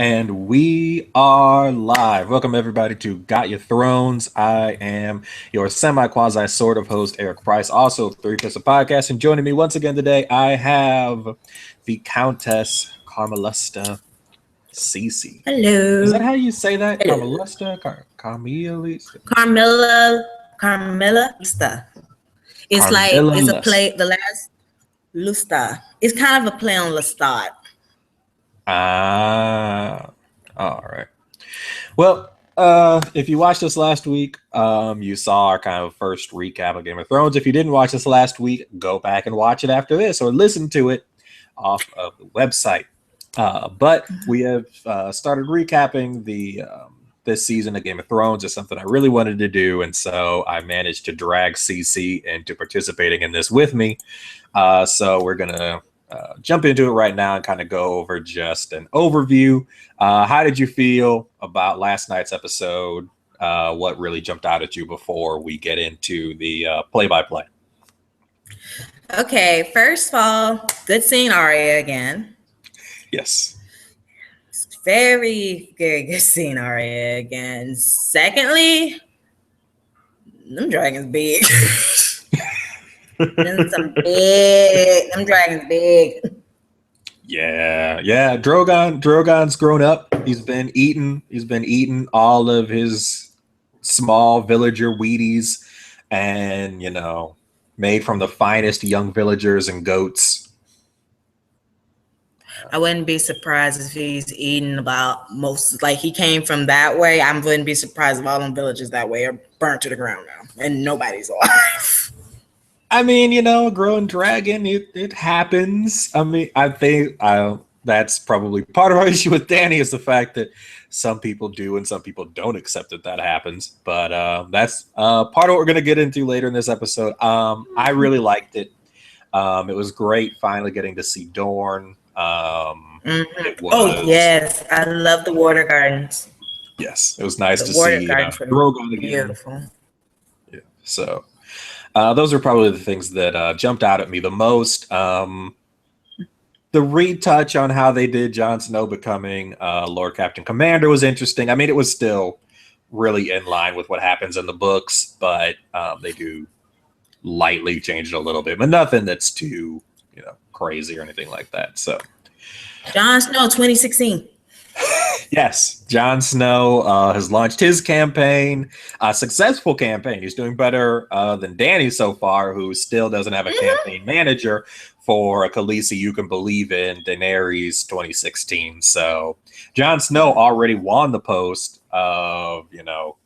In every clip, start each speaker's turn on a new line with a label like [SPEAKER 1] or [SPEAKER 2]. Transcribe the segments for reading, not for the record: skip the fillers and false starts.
[SPEAKER 1] And we are live. Welcome everybody to Got Your Thrones. I am your semi-quasi sort of host, Eric Price, also of Three Pistol Podcast. And joining me once again today, I have the Countess Carmelusta Cece.
[SPEAKER 2] Hello.
[SPEAKER 1] Is that how you say that?
[SPEAKER 2] Hello.
[SPEAKER 1] Carmelusta?
[SPEAKER 2] Carmela Lusta. It's like it's a play. The last Lusta. It's kind of a play on Lestat.
[SPEAKER 1] All right. Well, if you watched us last week, you saw our kind of first recap of Game of Thrones. If you didn't watch us last week, go back and watch it after this or listen to it off of the website. But we have started recapping this season of Game of Thrones. Is something I really wanted to do, and so I managed to drag CC into participating in this with me. So we're gonna jump into it right now and kind of go over just an overview. How did you feel about last night's episode? What really jumped out at you before we get into the play-by-play?
[SPEAKER 2] Okay, first of all, good seeing Arya again.
[SPEAKER 1] Yes.
[SPEAKER 2] Very, very good seeing Arya again. Secondly, them dragons big. Them dragons big.
[SPEAKER 1] Yeah. Drogon's grown up. He's been eating all of his small villager Wheaties, and made from the finest young villagers and goats.
[SPEAKER 2] I wouldn't be surprised if he's eating about most, like he came from that way. I wouldn't be surprised if all them villages that way are burnt to the ground now and nobody's alive.
[SPEAKER 1] I mean, a growing dragon, it happens. I mean, I think that's probably part of our issue with Dany is the fact that some people do and some people don't accept that happens. But that's part of what we're going to get into later in this episode. I really liked it. It was great finally getting to see Dorne.
[SPEAKER 2] Oh, yes. I love the water gardens.
[SPEAKER 1] Yes, it was nice to see Drogon again.
[SPEAKER 2] Beautiful.
[SPEAKER 1] Yeah, so... those are probably the things that jumped out at me the most. The retouch on how they did Jon Snow becoming Lord Captain Commander was interesting. I mean, it was still really in line with what happens in the books, but they do lightly change it a little bit, but nothing that's too, crazy or anything like that. So,
[SPEAKER 2] Jon Snow 2016.
[SPEAKER 1] Yes, Jon Snow has launched his campaign, a successful campaign. He's doing better than Dany so far, who still doesn't have a campaign manager for a Khaleesi you can believe in, Daenerys 2016. So Jon Snow already won the post of,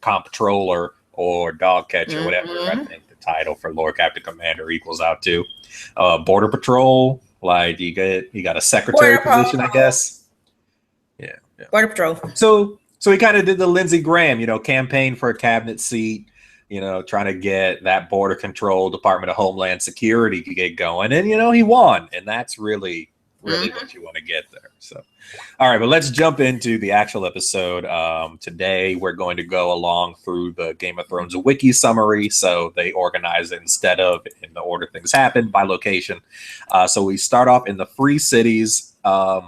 [SPEAKER 1] comptroller or dog catcher, whatever I think the title for Lord Captain Commander equals out to. Border Patrol, like he got a secretary position, I guess. Yeah.
[SPEAKER 2] Border Patrol.
[SPEAKER 1] So he kind of did the Lindsey Graham, campaign for a cabinet seat, trying to get that border control, Department of Homeland Security to get going. And, he won. And that's really what you want to get there. So, all right, but let's jump into the actual episode. Today, we're going to go along through the Game of Thrones wiki summary. So they organize it instead of in the order things happen by location. So we start off in the Free Cities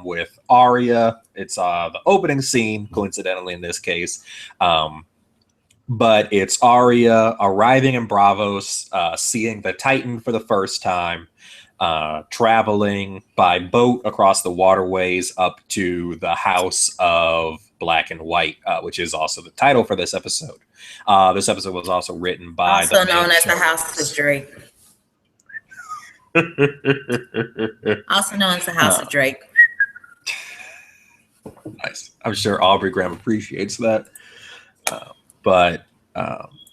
[SPEAKER 1] with Arya. It's the opening scene, coincidentally in this case. But it's Arya arriving in Braavos, seeing the Titan for the first time, traveling by boat across the waterways up to the House of Black and White, which is also the title for this episode. This episode was also written by
[SPEAKER 2] also known as the House of Drake. Also known as the House of Drake.
[SPEAKER 1] Nice. I'm sure Aubrey Graham appreciates that. But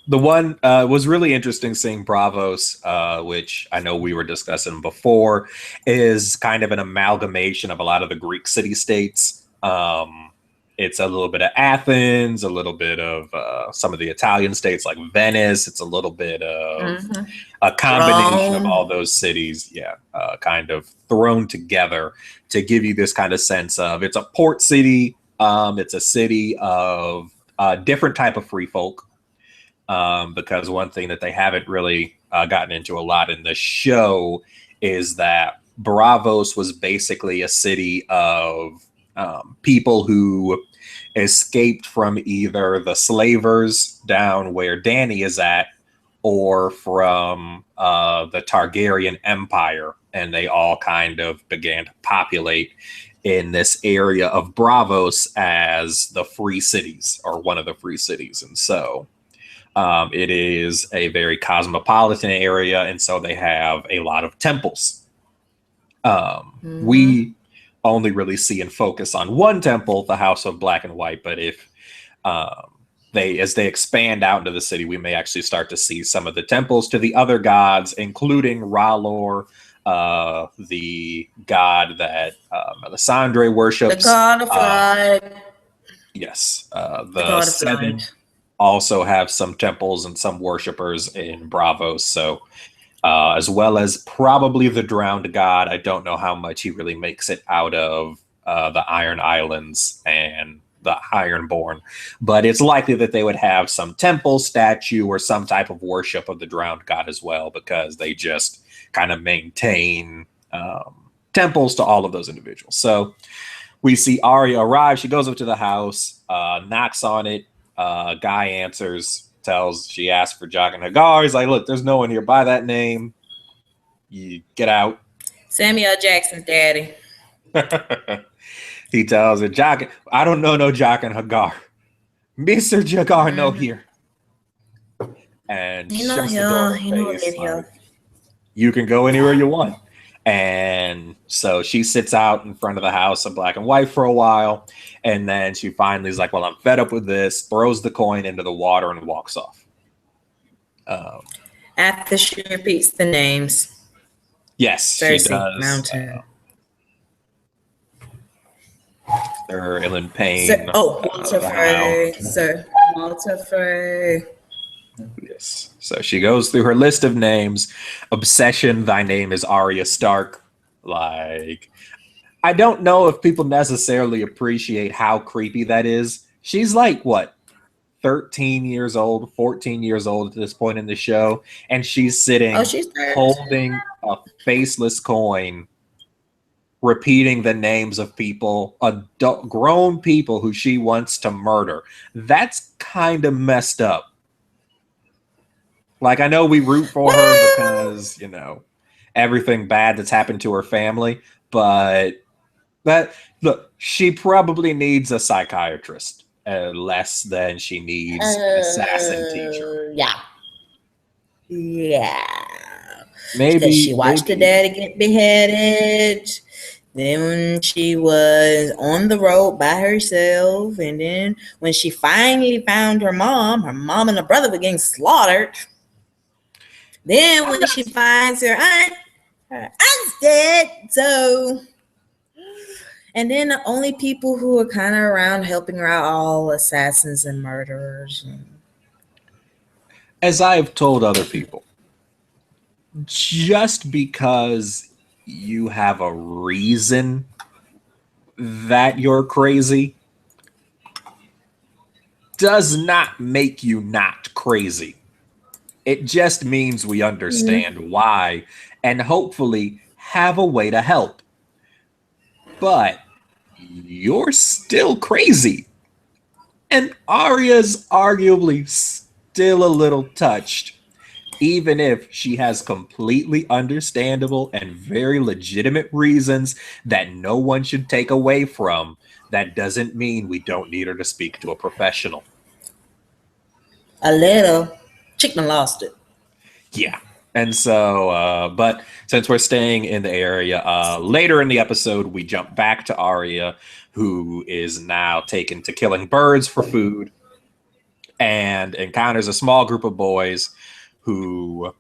[SPEAKER 1] the one was really interesting seeing Braavos, which I know we were discussing before, is kind of an amalgamation of a lot of the Greek city-states. It's a little bit of Athens, a little bit of some of the Italian states like Venice. It's a little bit of a combination of all those cities, kind of thrown together to give you this kind of sense of it's a port city. It's a city of different type of free folk. Because one thing that they haven't really gotten into a lot in the show is that Braavos was basically a city of people who escaped from either the slavers down where Danny is at, or from the Targaryen Empire, and they all kind of began to populate in this area of Bravos as the free cities, or one of the free cities. And so it is a very cosmopolitan area, and so they have a lot of temples. We only really see and focus on one temple, the House of Black and White, but if as they expand out into the city, we may actually start to see some of the temples to the other gods, including R'hllor, the god that Melisandre worships.
[SPEAKER 2] The god of light.
[SPEAKER 1] Yes. The seven also have some temples and some worshippers in Bravos. So, as well as probably the drowned god. I don't know how much he really makes it out of the Iron Islands and the Ironborn, but it's likely that they would have some temple, statue, or some type of worship of the drowned god as well, because they just kind of maintain temples to all of those individuals. So we see Arya arrive. She goes up to the house, knocks on it. Guy answers, she asks for Jaqen H'ghar. He's like, look, there's no one here by that name. You get out.
[SPEAKER 2] Samuel Jackson's daddy.
[SPEAKER 1] He tells her, Jaqen, I don't know no Jaqen H'ghar. Mr. H'ghar no here. And shuts the door in her face, like, you can go anywhere you want. And so she sits out in front of the House of Black and White for a while. And then she finally is like, well, I'm fed up with this, throws the coin into the water and walks off.
[SPEAKER 2] After she repeats the names.
[SPEAKER 1] Yes,
[SPEAKER 2] Cersei,
[SPEAKER 1] she does.
[SPEAKER 2] Mountain.
[SPEAKER 1] Sir Ilan Payne.
[SPEAKER 2] Walter Frey. Sir Walter Frey.
[SPEAKER 1] Yes. So she goes through her list of names. Obsession, thy name is Arya Stark. Like, I don't know if people necessarily appreciate how creepy that is. She's like, what, 13 years old, 14 years old at this point in the show, and she's sitting holding a faceless coin, repeating the names of people, adult, grown people who she wants to murder. That's kind of messed up. Like, I know we root for her because, you know, everything bad that's happened to her family, but look, she probably needs a psychiatrist less than she needs an assassin teacher.
[SPEAKER 2] Yeah.
[SPEAKER 1] Maybe
[SPEAKER 2] she watched her daddy get beheaded. Then when she was on the road by herself, and then when she finally found her mom and her brother were getting slaughtered. Then when she finds her aunt's dead. So, and then the only people who are kind of around helping her out, all assassins and murderers.
[SPEAKER 1] As I have told other people, just because you have a reason that you're crazy does not make you not crazy. It just means we understand why and hopefully have a way to help. But you're still crazy. And Arya's arguably still a little touched, even if she has completely understandable and very legitimate reasons that no one should take away from. That doesn't mean we don't need her to speak to a professional.
[SPEAKER 2] A little. Chicken lost it.
[SPEAKER 1] Yeah. And so, but since we're staying in the area, later in the episode, we jump back to Arya, who is now taken to killing birds for food and encounters a small group of boys who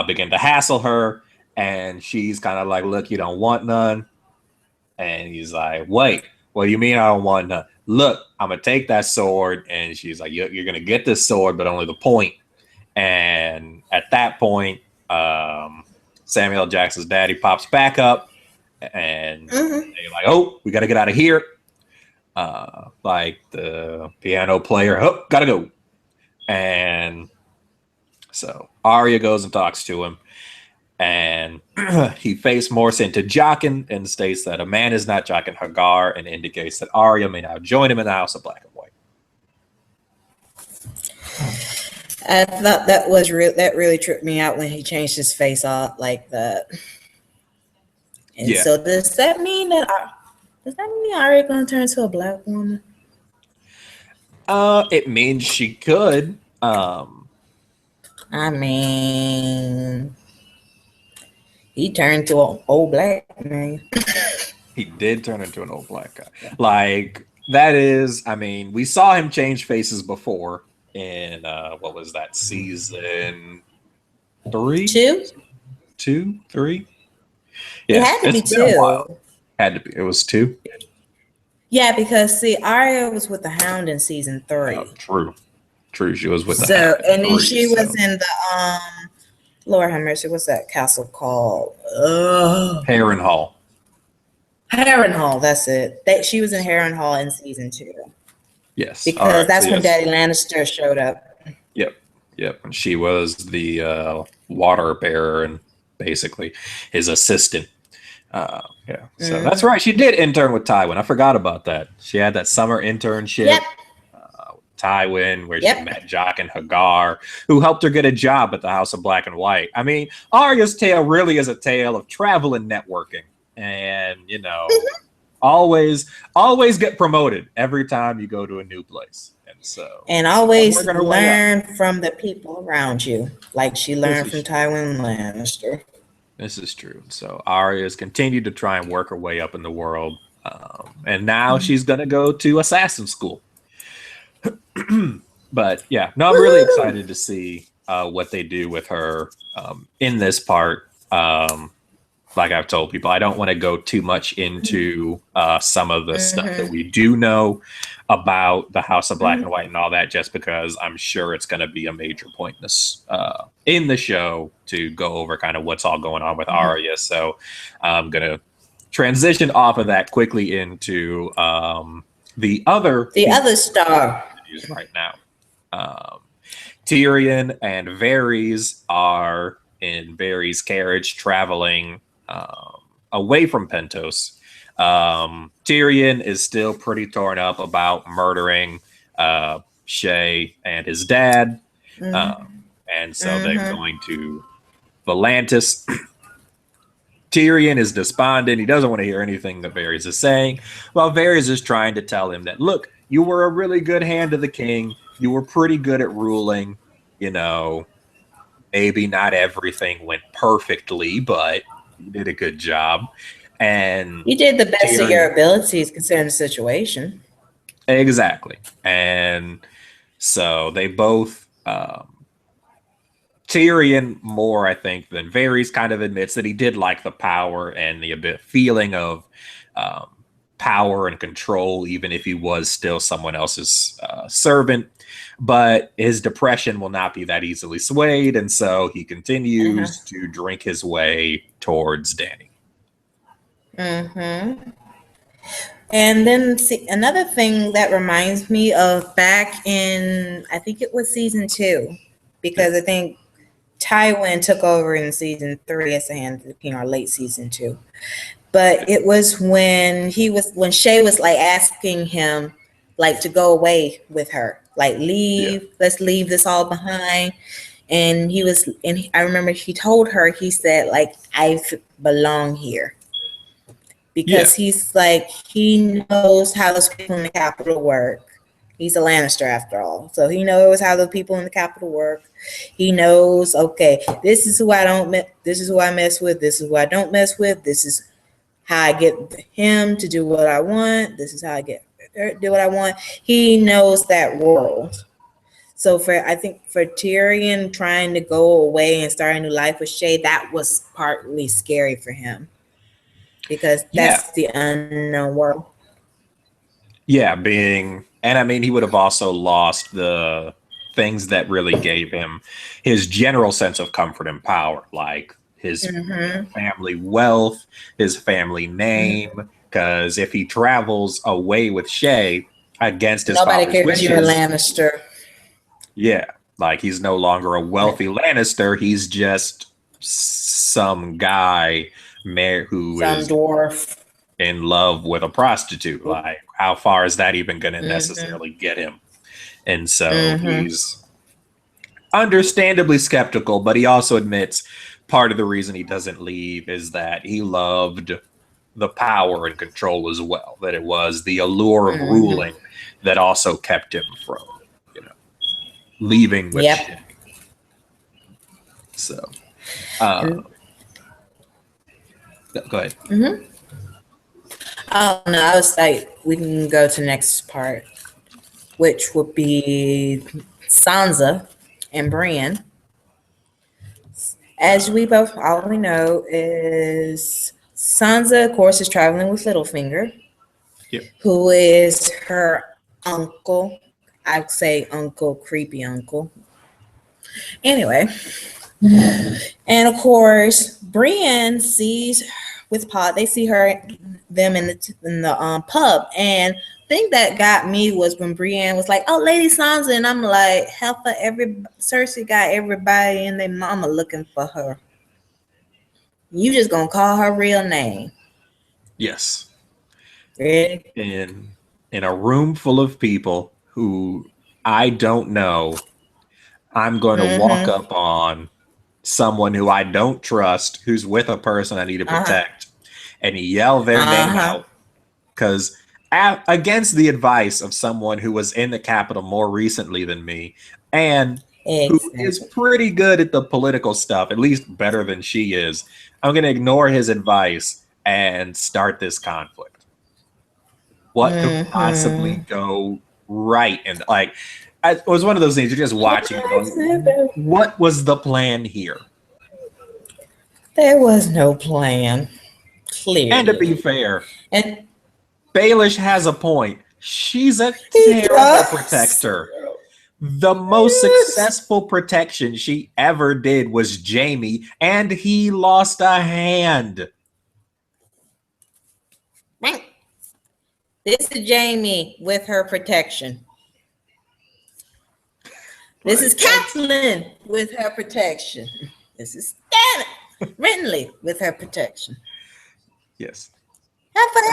[SPEAKER 1] begin to hassle her. And she's kind of like, look, you don't want none. And he's like, wait, what do you mean I don't want none? Look, I'm going to take that sword. And she's like, you're going to get this sword, but only the point. And at that point, Samuel Jackson's daddy pops back up, and they're like, "Oh, we got to get out of here!" Like the piano player, "Oh, gotta go!" And so Arya goes and talks to him, And he faced Morse into Jaqen and states that a man is not Jaqen Hagar, and indicates that Arya may now join him in the House of Black and White.
[SPEAKER 2] I thought that was real. That really tripped me out when he changed his face off like that. And
[SPEAKER 1] Yeah.
[SPEAKER 2] so does that mean Arya gonna turn into a black woman?
[SPEAKER 1] It means she could.
[SPEAKER 2] I mean, he turned to an old black man.
[SPEAKER 1] He did turn into an old black guy. Like, that is, I mean, we saw him change faces before in, what was that, season 3?
[SPEAKER 2] 2?
[SPEAKER 1] 2? 3?
[SPEAKER 2] Yeah, it had to be 2.
[SPEAKER 1] Had to be. It was 2?
[SPEAKER 2] Yeah, because, see, Arya was with the Hound in season 3.
[SPEAKER 1] Oh, true. True, she was with the
[SPEAKER 2] Hound. And then she was in the, Lord have mercy, what's that castle called?
[SPEAKER 1] Harrenhal.
[SPEAKER 2] Harrenhal, that's it. She was in Harrenhal in season 2.
[SPEAKER 1] Yes.
[SPEAKER 2] Because that's when Daddy Lannister showed up.
[SPEAKER 1] Yep. And she was the water bearer and basically his assistant. So that's right. She did intern with Tywin. I forgot about that. She had that summer internship.
[SPEAKER 2] Yep.
[SPEAKER 1] Tywin, where she met Jaqen Hagar, who helped her get a job at the House of Black and White. I mean, Arya's tale really is a tale of travel and networking, and always get promoted every time you go to a new place. And
[SPEAKER 2] always learn from the people around you, like she learned from Tywin Lannister.
[SPEAKER 1] This is true. So Arya's continued to try and work her way up in the world, and now she's gonna go to assassin school. But yeah, no, I'm really excited to see what they do with her in this part. Like I've told people, I don't want to go too much into some of the stuff that we do know about the House of Black and White and all that, just because I'm sure it's going to be a major point in the show to go over kind of what's all going on with Arya. So I'm going to transition off of that quickly into the other
[SPEAKER 2] star
[SPEAKER 1] right now. Tyrion and Varys are in Varys' carriage traveling away from Pentos. Tyrion is still pretty torn up about murdering Shay and his dad. And so they're going to Volantis. Tyrion is despondent. He doesn't want to hear anything that Varys is saying, while Varys is trying to tell him that, look, you were a really good hand to the king. You were pretty good at ruling. Maybe not everything went perfectly, but you did a good job. And
[SPEAKER 2] you did the best of your abilities considering the situation.
[SPEAKER 1] Exactly. And so they both, Tyrion more, I think, than Varys kind of admits that he did like the power and the feeling of power and control, even if he was still someone else's servant. But his depression will not be that easily swayed, and so he continues to drink his way towards Dany.
[SPEAKER 2] And then another thing that reminds me of back in, I think it was season 2, because I think Tywin took over in season 3 as the hand of the king, or late season 2. But it was when Shay was like asking him like to go away with her, like leave, let's leave this all behind. And I remember he told her, he said like, I belong here. Because he's like, he knows how those people in the Capitol work. He's a Lannister after all. So he knows how the people in the Capitol work. He knows, okay, this is who I mess with. This is who I don't mess with. This is how I get him to do what I want. This is how I get her to do what I want. He knows that world. So I think for Tyrion trying to go away and start a new life with Shay, that was partly scary for him. Because that's the unknown world.
[SPEAKER 1] Yeah, and I mean, he would have also lost the things that really gave him his general sense of comfort and power, like his family wealth, his family name. Because if he travels away with Shay against his
[SPEAKER 2] nobody
[SPEAKER 1] father's
[SPEAKER 2] cares you're a Lannister.
[SPEAKER 1] Yeah, like he's no longer a wealthy Lannister. He's just some guy who
[SPEAKER 2] Some
[SPEAKER 1] is
[SPEAKER 2] dwarf.
[SPEAKER 1] in love with a prostitute. Like, how far is that even going to
[SPEAKER 2] Mm-hmm.
[SPEAKER 1] necessarily get him? And so
[SPEAKER 2] Mm-hmm.
[SPEAKER 1] he's understandably skeptical, but he also admits part of the reason he doesn't leave is that he loved the power and control as well. That it was the allure of
[SPEAKER 2] Mm-hmm.
[SPEAKER 1] ruling that also kept him from, you know, leaving with
[SPEAKER 2] Yep.
[SPEAKER 1] shit. So,
[SPEAKER 2] And,
[SPEAKER 1] go ahead.
[SPEAKER 2] mm-hmm. Oh no, I was like, we can go to the next part, which would be Sansa and Brienne. As we both already know, is Sansa, of course, is traveling with Littlefinger,
[SPEAKER 1] Yep.
[SPEAKER 2] who is her uncle. I'd say uncle, creepy uncle. Anyway, and of course, Brienne sees with Pod. They see them in the pub, and thing that got me was when Brienne was like, "Oh, Lady Sansa," and I'm like, "Hell for Cersei got everybody and their mama looking for her. You just gonna call her real name?"
[SPEAKER 1] Yes.
[SPEAKER 2] Really?
[SPEAKER 1] In a room full of people who I don't know, I'm going to walk
[SPEAKER 2] Mm-hmm.
[SPEAKER 1] up on someone who I don't trust, who's with a person I need to
[SPEAKER 2] Uh-huh.
[SPEAKER 1] protect, and yell their name
[SPEAKER 2] Uh-huh.
[SPEAKER 1] out. Because against the advice of someone who was in the Capitol more recently than me, and who is
[SPEAKER 2] Exactly.
[SPEAKER 1] pretty good at the political stuff, at least better than she is, I'm going to ignore his advice and start this conflict. What could possibly
[SPEAKER 2] Mm-hmm.
[SPEAKER 1] go right? And like, it was one of those things you're just watching and going, what was the plan here?
[SPEAKER 2] There was no plan,
[SPEAKER 1] And to be
[SPEAKER 2] clearly.
[SPEAKER 1] fair,
[SPEAKER 2] And
[SPEAKER 1] Baelish has a point. She's a
[SPEAKER 2] he
[SPEAKER 1] terrible
[SPEAKER 2] does.
[SPEAKER 1] protector. The most
[SPEAKER 2] Yes.
[SPEAKER 1] successful protection she ever did was Jaime, and he lost a hand.
[SPEAKER 2] This is Jamie with her protection. This is Catelyn with her protection. This is Stannis Renly with her protection.
[SPEAKER 1] Yes.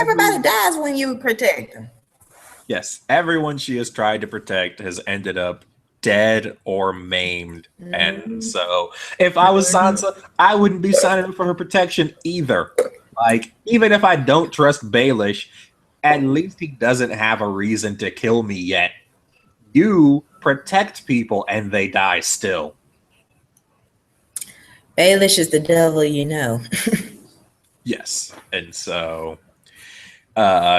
[SPEAKER 2] Everybody dies when you protect them.
[SPEAKER 1] Yes. Everyone she has tried to protect has ended up dead or maimed. Mm-hmm. And so if I was Sansa, I wouldn't be signing up for her protection either. Like, even if I don't trust Baelish, at least he doesn't have a reason to kill me yet. You protect people and they die still.
[SPEAKER 2] Baelish is the devil, you know.
[SPEAKER 1] Yes. And so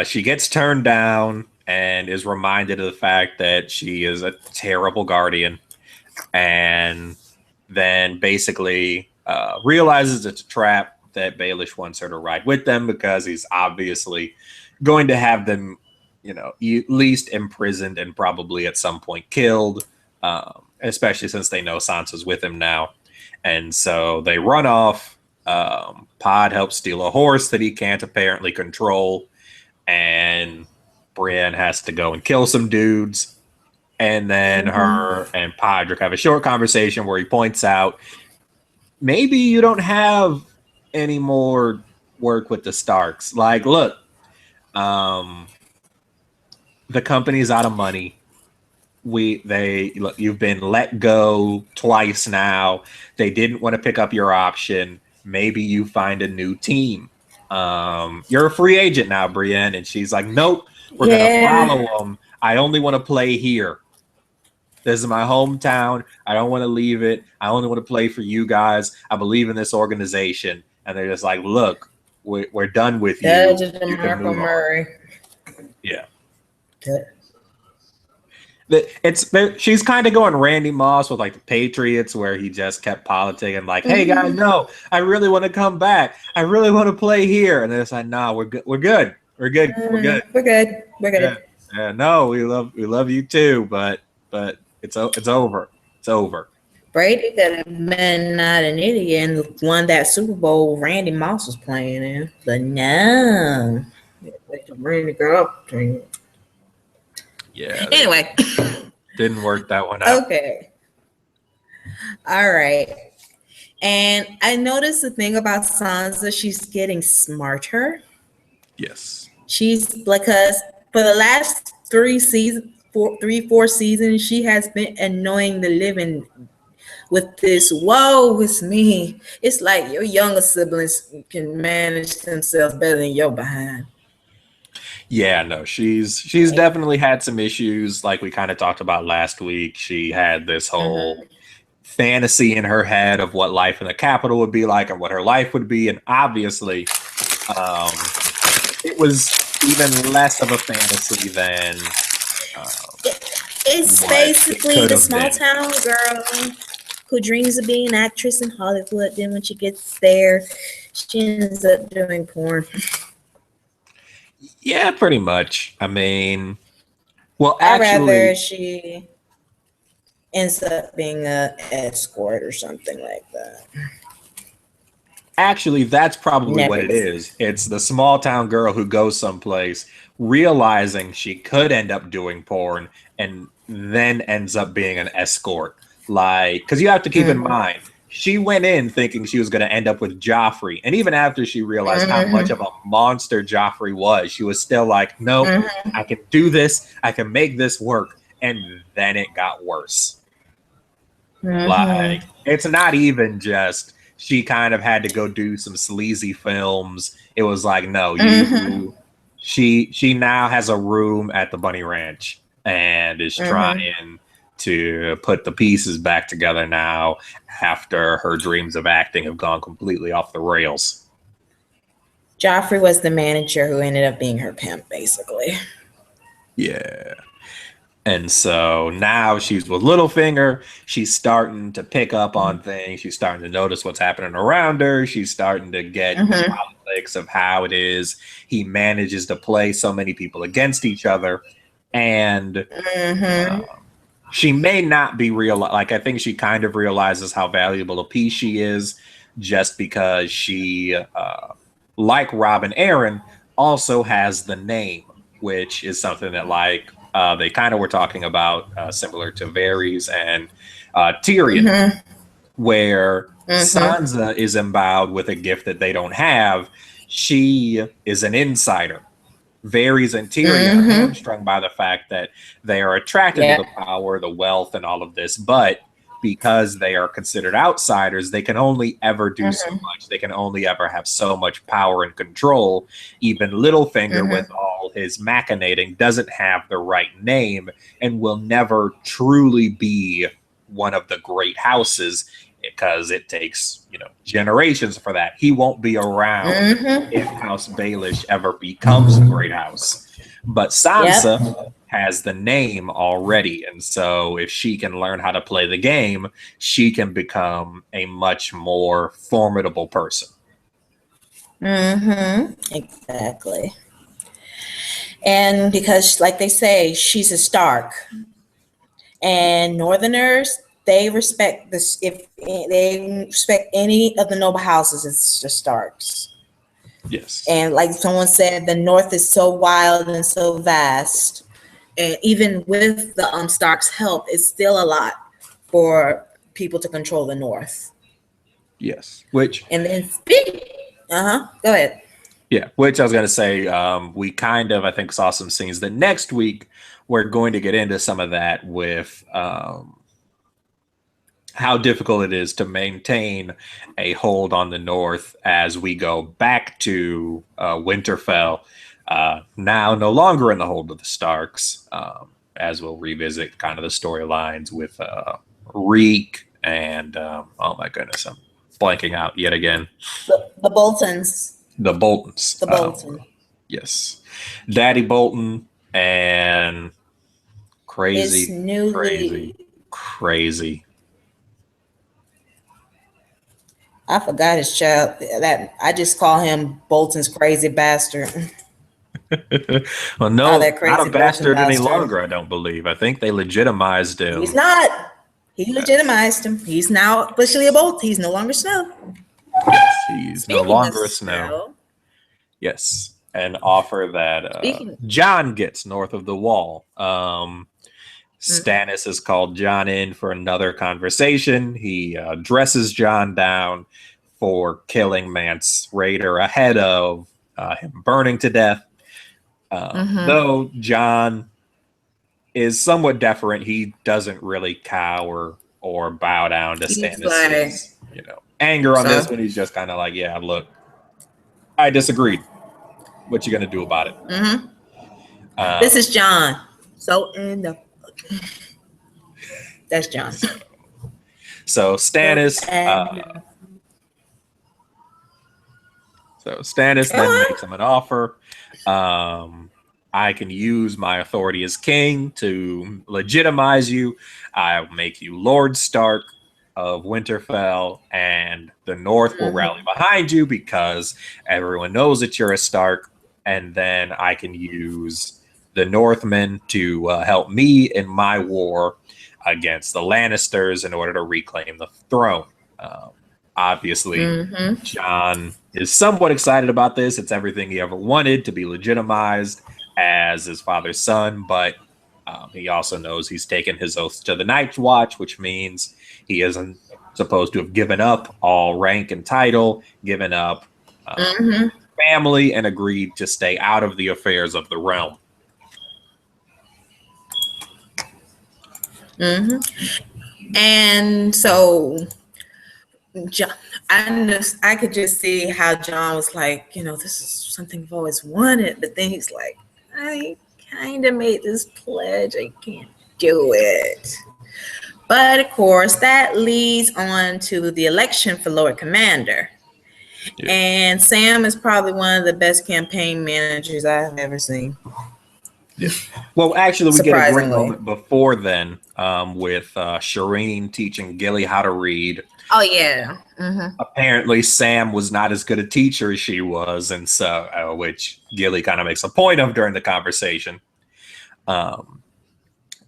[SPEAKER 1] she gets turned down and is reminded of the fact that she is a terrible guardian, and then basically realizes it's a trap, that Baelish wants her to ride with them because he's obviously going to have them, you know, at least imprisoned and probably at some point killed, especially since they know Sansa's with him now. And so they run off. Pod helps steal a horse that he can't apparently control, and Brienne has to go and kill some dudes. And then her and Podrick have a short conversation where he points out, maybe you don't have any more work with the Starks. Like, look, the company's out of money. You've been let go twice now. They didn't want to pick up your option. Maybe you find a new team. You're a free agent now, Brienne. And she's like, nope, we're gonna follow them. I only want to play here. This is my hometown. I don't want to leave it. I only want to play for you guys. I believe in this organization. And they're just like, look, we're done with you. You can move on. Yeah. She's kind of going Randy Moss with like the Patriots, where he just kept politicking, like, hey guys, no, I really want to come back. I really want to play here. And it's like, no, we're good. We're good. We're good. We're good.
[SPEAKER 2] We're good. We're good.
[SPEAKER 1] Yeah. No, we love you too, but it's over. It's over.
[SPEAKER 2] Brady could have been not an idiot and won that Super Bowl Randy Moss was playing in. But no. They can bring the girl up to you.
[SPEAKER 1] Yeah.
[SPEAKER 2] Anyway.
[SPEAKER 1] Didn't work that one out.
[SPEAKER 2] Okay. All right. And I noticed the thing about Sansa, she's getting smarter.
[SPEAKER 1] Yes.
[SPEAKER 2] She's because for the last 3 seasons, 4 seasons, she has been annoying the living with this. Whoa, it's me. It's like your younger siblings can manage themselves better than your behind.
[SPEAKER 1] Yeah, no, she's definitely had some issues like we kind of talked about last week. She had this whole
[SPEAKER 2] Mm-hmm.
[SPEAKER 1] fantasy in her head of what life in the capital would be like and what her life would be, and obviously um it was even less of a fantasy than
[SPEAKER 2] It's
[SPEAKER 1] what it
[SPEAKER 2] basically
[SPEAKER 1] could
[SPEAKER 2] the
[SPEAKER 1] have
[SPEAKER 2] small
[SPEAKER 1] been.
[SPEAKER 2] town girl who dreams of being an actress in Hollywood. Then when she gets there, she ends up doing porn.
[SPEAKER 1] Yeah, pretty much. I mean, well,
[SPEAKER 2] I rather
[SPEAKER 1] actually,
[SPEAKER 2] she ends up being a escort or something like that.
[SPEAKER 1] actually, that's probably what
[SPEAKER 2] Never
[SPEAKER 1] it
[SPEAKER 2] did.
[SPEAKER 1] is. It's the small town girl who goes someplace realizing she could end up doing porn and then ends up being an escort. Like, because you have to keep in
[SPEAKER 2] Mm-hmm.
[SPEAKER 1] mind, she went in thinking she was going to end up with Joffrey. And even after she realized how much of
[SPEAKER 2] Mm-hmm.
[SPEAKER 1] a monster Joffrey was, she was still like, nope,
[SPEAKER 2] Mm-hmm.
[SPEAKER 1] I can do this. I can make this work. And then it got worse.
[SPEAKER 2] Mm-hmm.
[SPEAKER 1] Like, it's not even just she kind of had to go do some sleazy films. It was like, no,
[SPEAKER 2] Mm-hmm.
[SPEAKER 1] she now has a room at the Bunny Ranch and is
[SPEAKER 2] Mm-hmm.
[SPEAKER 1] trying to put the pieces back together now after her dreams of acting have gone completely off the rails.
[SPEAKER 2] Joffrey was the manager who ended up being her pimp, basically.
[SPEAKER 1] Yeah. And so now she's with Littlefinger. She's starting to pick up on things. She's starting to notice what's happening around her. She's starting to get the
[SPEAKER 2] Mm-hmm.
[SPEAKER 1] politics of how it is he manages to play so many people against each other. And
[SPEAKER 2] Mm-hmm.
[SPEAKER 1] she may not be real. Like, I think she kind of realizes how valuable a piece she is just because she, like Robin Aaron, also has the name, which is something that, like, they kind of were talking about, similar to Varys and Tyrion,
[SPEAKER 2] Mm-hmm.
[SPEAKER 1] where
[SPEAKER 2] Mm-hmm.
[SPEAKER 1] Sansa is endowed with a gift that they don't have. She is an insider. Varys and Tyrion are
[SPEAKER 2] Mm-hmm.
[SPEAKER 1] hamstrung by the fact that they are attracted to the
[SPEAKER 2] Yeah.
[SPEAKER 1] power, the wealth, and all of this, but because they are considered outsiders, they can only ever do so
[SPEAKER 2] Mm-hmm.
[SPEAKER 1] much. They can only ever have so much power and control. Even Littlefinger, with
[SPEAKER 2] Mm-hmm.
[SPEAKER 1] all his machinating, doesn't have the right name and will never truly be one of the great houses because it takes, generations for that. He won't be around if
[SPEAKER 2] Mm-hmm.
[SPEAKER 1] House Baelish ever becomes a great house. But Sansa
[SPEAKER 2] Yep.
[SPEAKER 1] has the name already. And so if she can learn how to play the game, she can become a much more formidable person.
[SPEAKER 2] Mm-hmm. Exactly. And because, like they say, she's a Stark, and Northerners they respect this. If they respect any of the noble houses, it's the Starks.
[SPEAKER 1] Yes.
[SPEAKER 2] And like someone said, the North is so wild and so vast, and even with the Starks' help, it's still a lot for people to control the North.
[SPEAKER 1] Yes. Which,
[SPEAKER 2] And then speak. Go ahead.
[SPEAKER 1] yeah, which I was going to say, we kind of, I think, saw some scenes that next week we're going to get into some of that with how difficult it is to maintain a hold on the North as we go back to Winterfell. Now, no longer in the hold of the Starks, as we'll revisit kind of the storylines with Reek and, oh my goodness, I'm blanking out yet again.
[SPEAKER 2] The Boltons.
[SPEAKER 1] The Boltons.
[SPEAKER 2] The Bolton.
[SPEAKER 1] Yes. Daddy Bolton and
[SPEAKER 2] It's
[SPEAKER 1] crazy, crazy,
[SPEAKER 2] newly.
[SPEAKER 1] crazy.
[SPEAKER 2] I forgot his child. That I just call him Bolton's crazy bastard.
[SPEAKER 1] Well,
[SPEAKER 2] Oh,
[SPEAKER 1] no,
[SPEAKER 2] that
[SPEAKER 1] not a
[SPEAKER 2] crazy Bolton
[SPEAKER 1] bastard any
[SPEAKER 2] bastard.
[SPEAKER 1] longer, I don't believe. I think they legitimized
[SPEAKER 2] He's
[SPEAKER 1] him.
[SPEAKER 2] not. He
[SPEAKER 1] Yes.
[SPEAKER 2] legitimized him. He's now officially a Bolt. He's no longer Snow.
[SPEAKER 1] Yes, he's no
[SPEAKER 2] Speaking of
[SPEAKER 1] longer a Snow.
[SPEAKER 2] Snow,
[SPEAKER 1] Yes. An offer that
[SPEAKER 2] speaking.
[SPEAKER 1] John gets north of the wall. Stannis has called Jon in for another conversation. He dresses Jon down for killing Mance Raider ahead of him burning to death. Though Jon is somewhat deferent, he doesn't really cower or bow down to
[SPEAKER 2] He's like,
[SPEAKER 1] Stannis's, anger on this one. He's just kind of like, yeah, look, I disagreed. What you gonna do about it?
[SPEAKER 2] This is Jon. So that's Jon.
[SPEAKER 1] So Stannis. Stannis then makes him an offer. I can use my authority as king to legitimize you. I'll make you Lord Stark of Winterfell, and the North will rally behind you because everyone knows that you're a Stark. And then I can use the Northmen to help me in my war against the Lannisters in order to reclaim the throne. Obviously, Jon is somewhat excited about this. It's everything he ever wanted, to be legitimized as his father's son, but he also knows he's taken his oath to the Night's Watch, which means he isn't supposed to have given up all rank and title, given up family, and agreed to stay out of the affairs of the realm.
[SPEAKER 2] And so Jon, I could just see how Jon was like, this is something I've always wanted, but then he's like, I kind of made this pledge, I can't do it. But of course, that leads on to the election for Lord Commander. Yeah. And Sam is probably one of the best campaign managers I've ever seen.
[SPEAKER 1] Yeah. Well, actually, we get a great moment before then with Shireen teaching Gilly how to read.
[SPEAKER 2] Oh, yeah.
[SPEAKER 1] Apparently, Sam was not as good a teacher as she was, and so which Gilly kind of makes a point of during the conversation.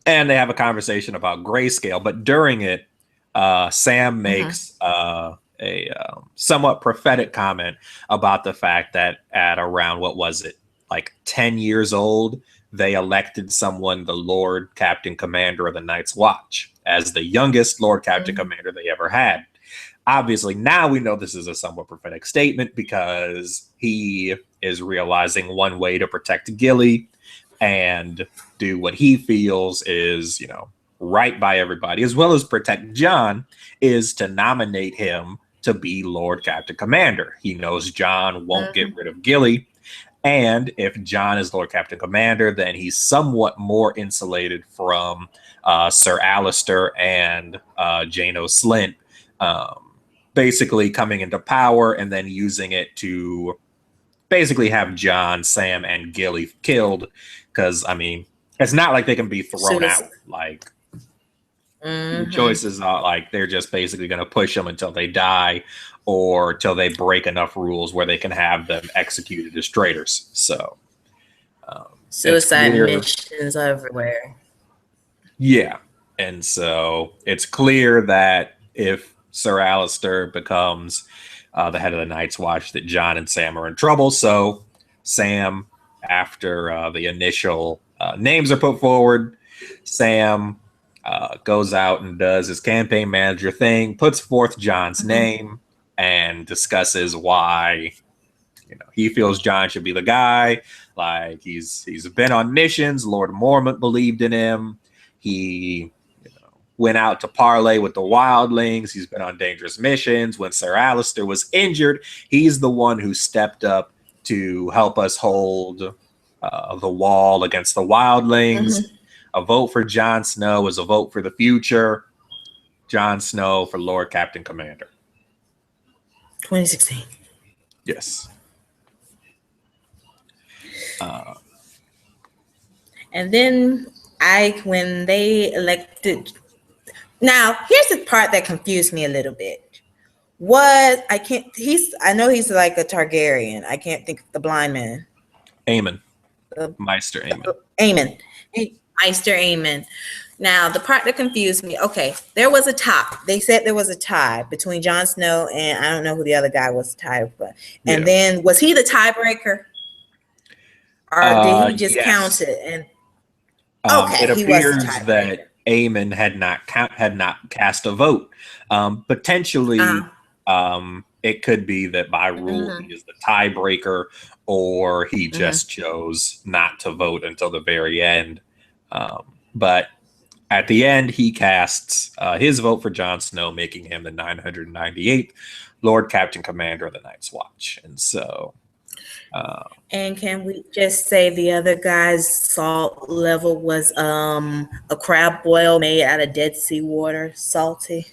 [SPEAKER 1] And they have a conversation about grayscale, but during it, Sam makes a somewhat prophetic comment about the fact that at around, what was it, like 10 years old, they elected someone the Lord Captain Commander of the Night's Watch as the youngest Lord Captain Commander they ever had. Obviously, now we know this is a somewhat prophetic statement because he is realizing one way to protect Gilly and do what he feels is, right by everybody, as well as protect Jon, is to nominate him to be Lord Captain Commander. He knows Jon won't get rid of Gilly. And if Jon is Lord Captain Commander, then he's somewhat more insulated from Sir Alistair and Jano Slint basically coming into power and then using it to basically have Jon, Sam, and Gilly killed. Because, I mean, it's not like they can be thrown out. Like, the choices are like they're just basically going to push them until they die or till they break enough rules where they can have them executed as traitors. So,
[SPEAKER 2] suicide missions everywhere.
[SPEAKER 1] Yeah. And so it's clear that if Sir Alistair becomes the head of the Night's Watch, that Jon and Sam are in trouble. So Sam, after the initial names are put forward, Sam goes out and does his campaign manager thing, puts forth Jon's name, and discusses why he feels Jon should be the guy. Like he's been on missions. Lord Mormont believed in him. He went out to parlay with the wildlings. He's been on dangerous missions. When Sir Alistair was injured, he's the one who stepped up to help us hold the wall against the wildlings. A vote for Jon Snow is a vote for the future. Jon Snow for Lord Captain Commander.
[SPEAKER 2] 2016.
[SPEAKER 1] Yes.
[SPEAKER 2] And then when they elected, now here's the part that confused me a little bit. I know he's like a Targaryen. I can't think of the blind man.
[SPEAKER 1] Aemon. Maester Aemon.
[SPEAKER 2] Maester Aemon. Now, the part that confused me, okay, there was a tie. They said there was a tie between Jon Snow and I don't know who the other guy was tied with. And then was he the tiebreaker? Or did he just count it? And
[SPEAKER 1] It
[SPEAKER 2] Okay, he was the
[SPEAKER 1] appears
[SPEAKER 2] tiebreaker.
[SPEAKER 1] that Aemon had not cast a vote. Potentially,
[SPEAKER 2] Uh-huh.
[SPEAKER 1] it could be that by rule he
[SPEAKER 2] Mm-hmm.
[SPEAKER 1] is the tiebreaker, or he
[SPEAKER 2] Mm-hmm.
[SPEAKER 1] just chose not to vote until the very end. But at the end, he casts his vote for Jon Snow, making him the 998th Lord Captain Commander of the Night's Watch. And so, uh,
[SPEAKER 2] And can we just say the other guy's salt level was a crab boil made out of Dead Sea water, salty?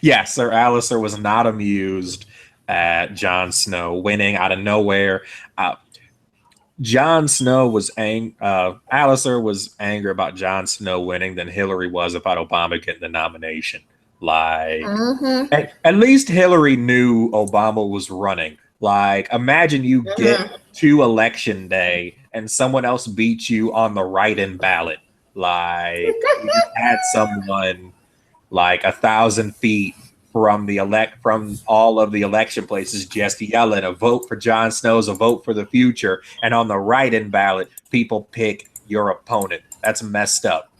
[SPEAKER 1] yeah, Sir Alistair was not amused at Jon Snow winning out of nowhere. Uh, Jon Snow was Alistair was angry about Jon Snow winning than Hillary was about Obama getting the nomination. Like,
[SPEAKER 2] Mm-hmm.
[SPEAKER 1] at least Hillary knew Obama was running. Like, imagine you get
[SPEAKER 2] Mm-hmm.
[SPEAKER 1] to election day and someone else beats you on the write-in ballot. Like, you just had someone like 1,000 feet from from all of the election places just yelling a vote for Jon Snow's a vote for the future, and on the write-in ballot people pick your opponent. That's messed up.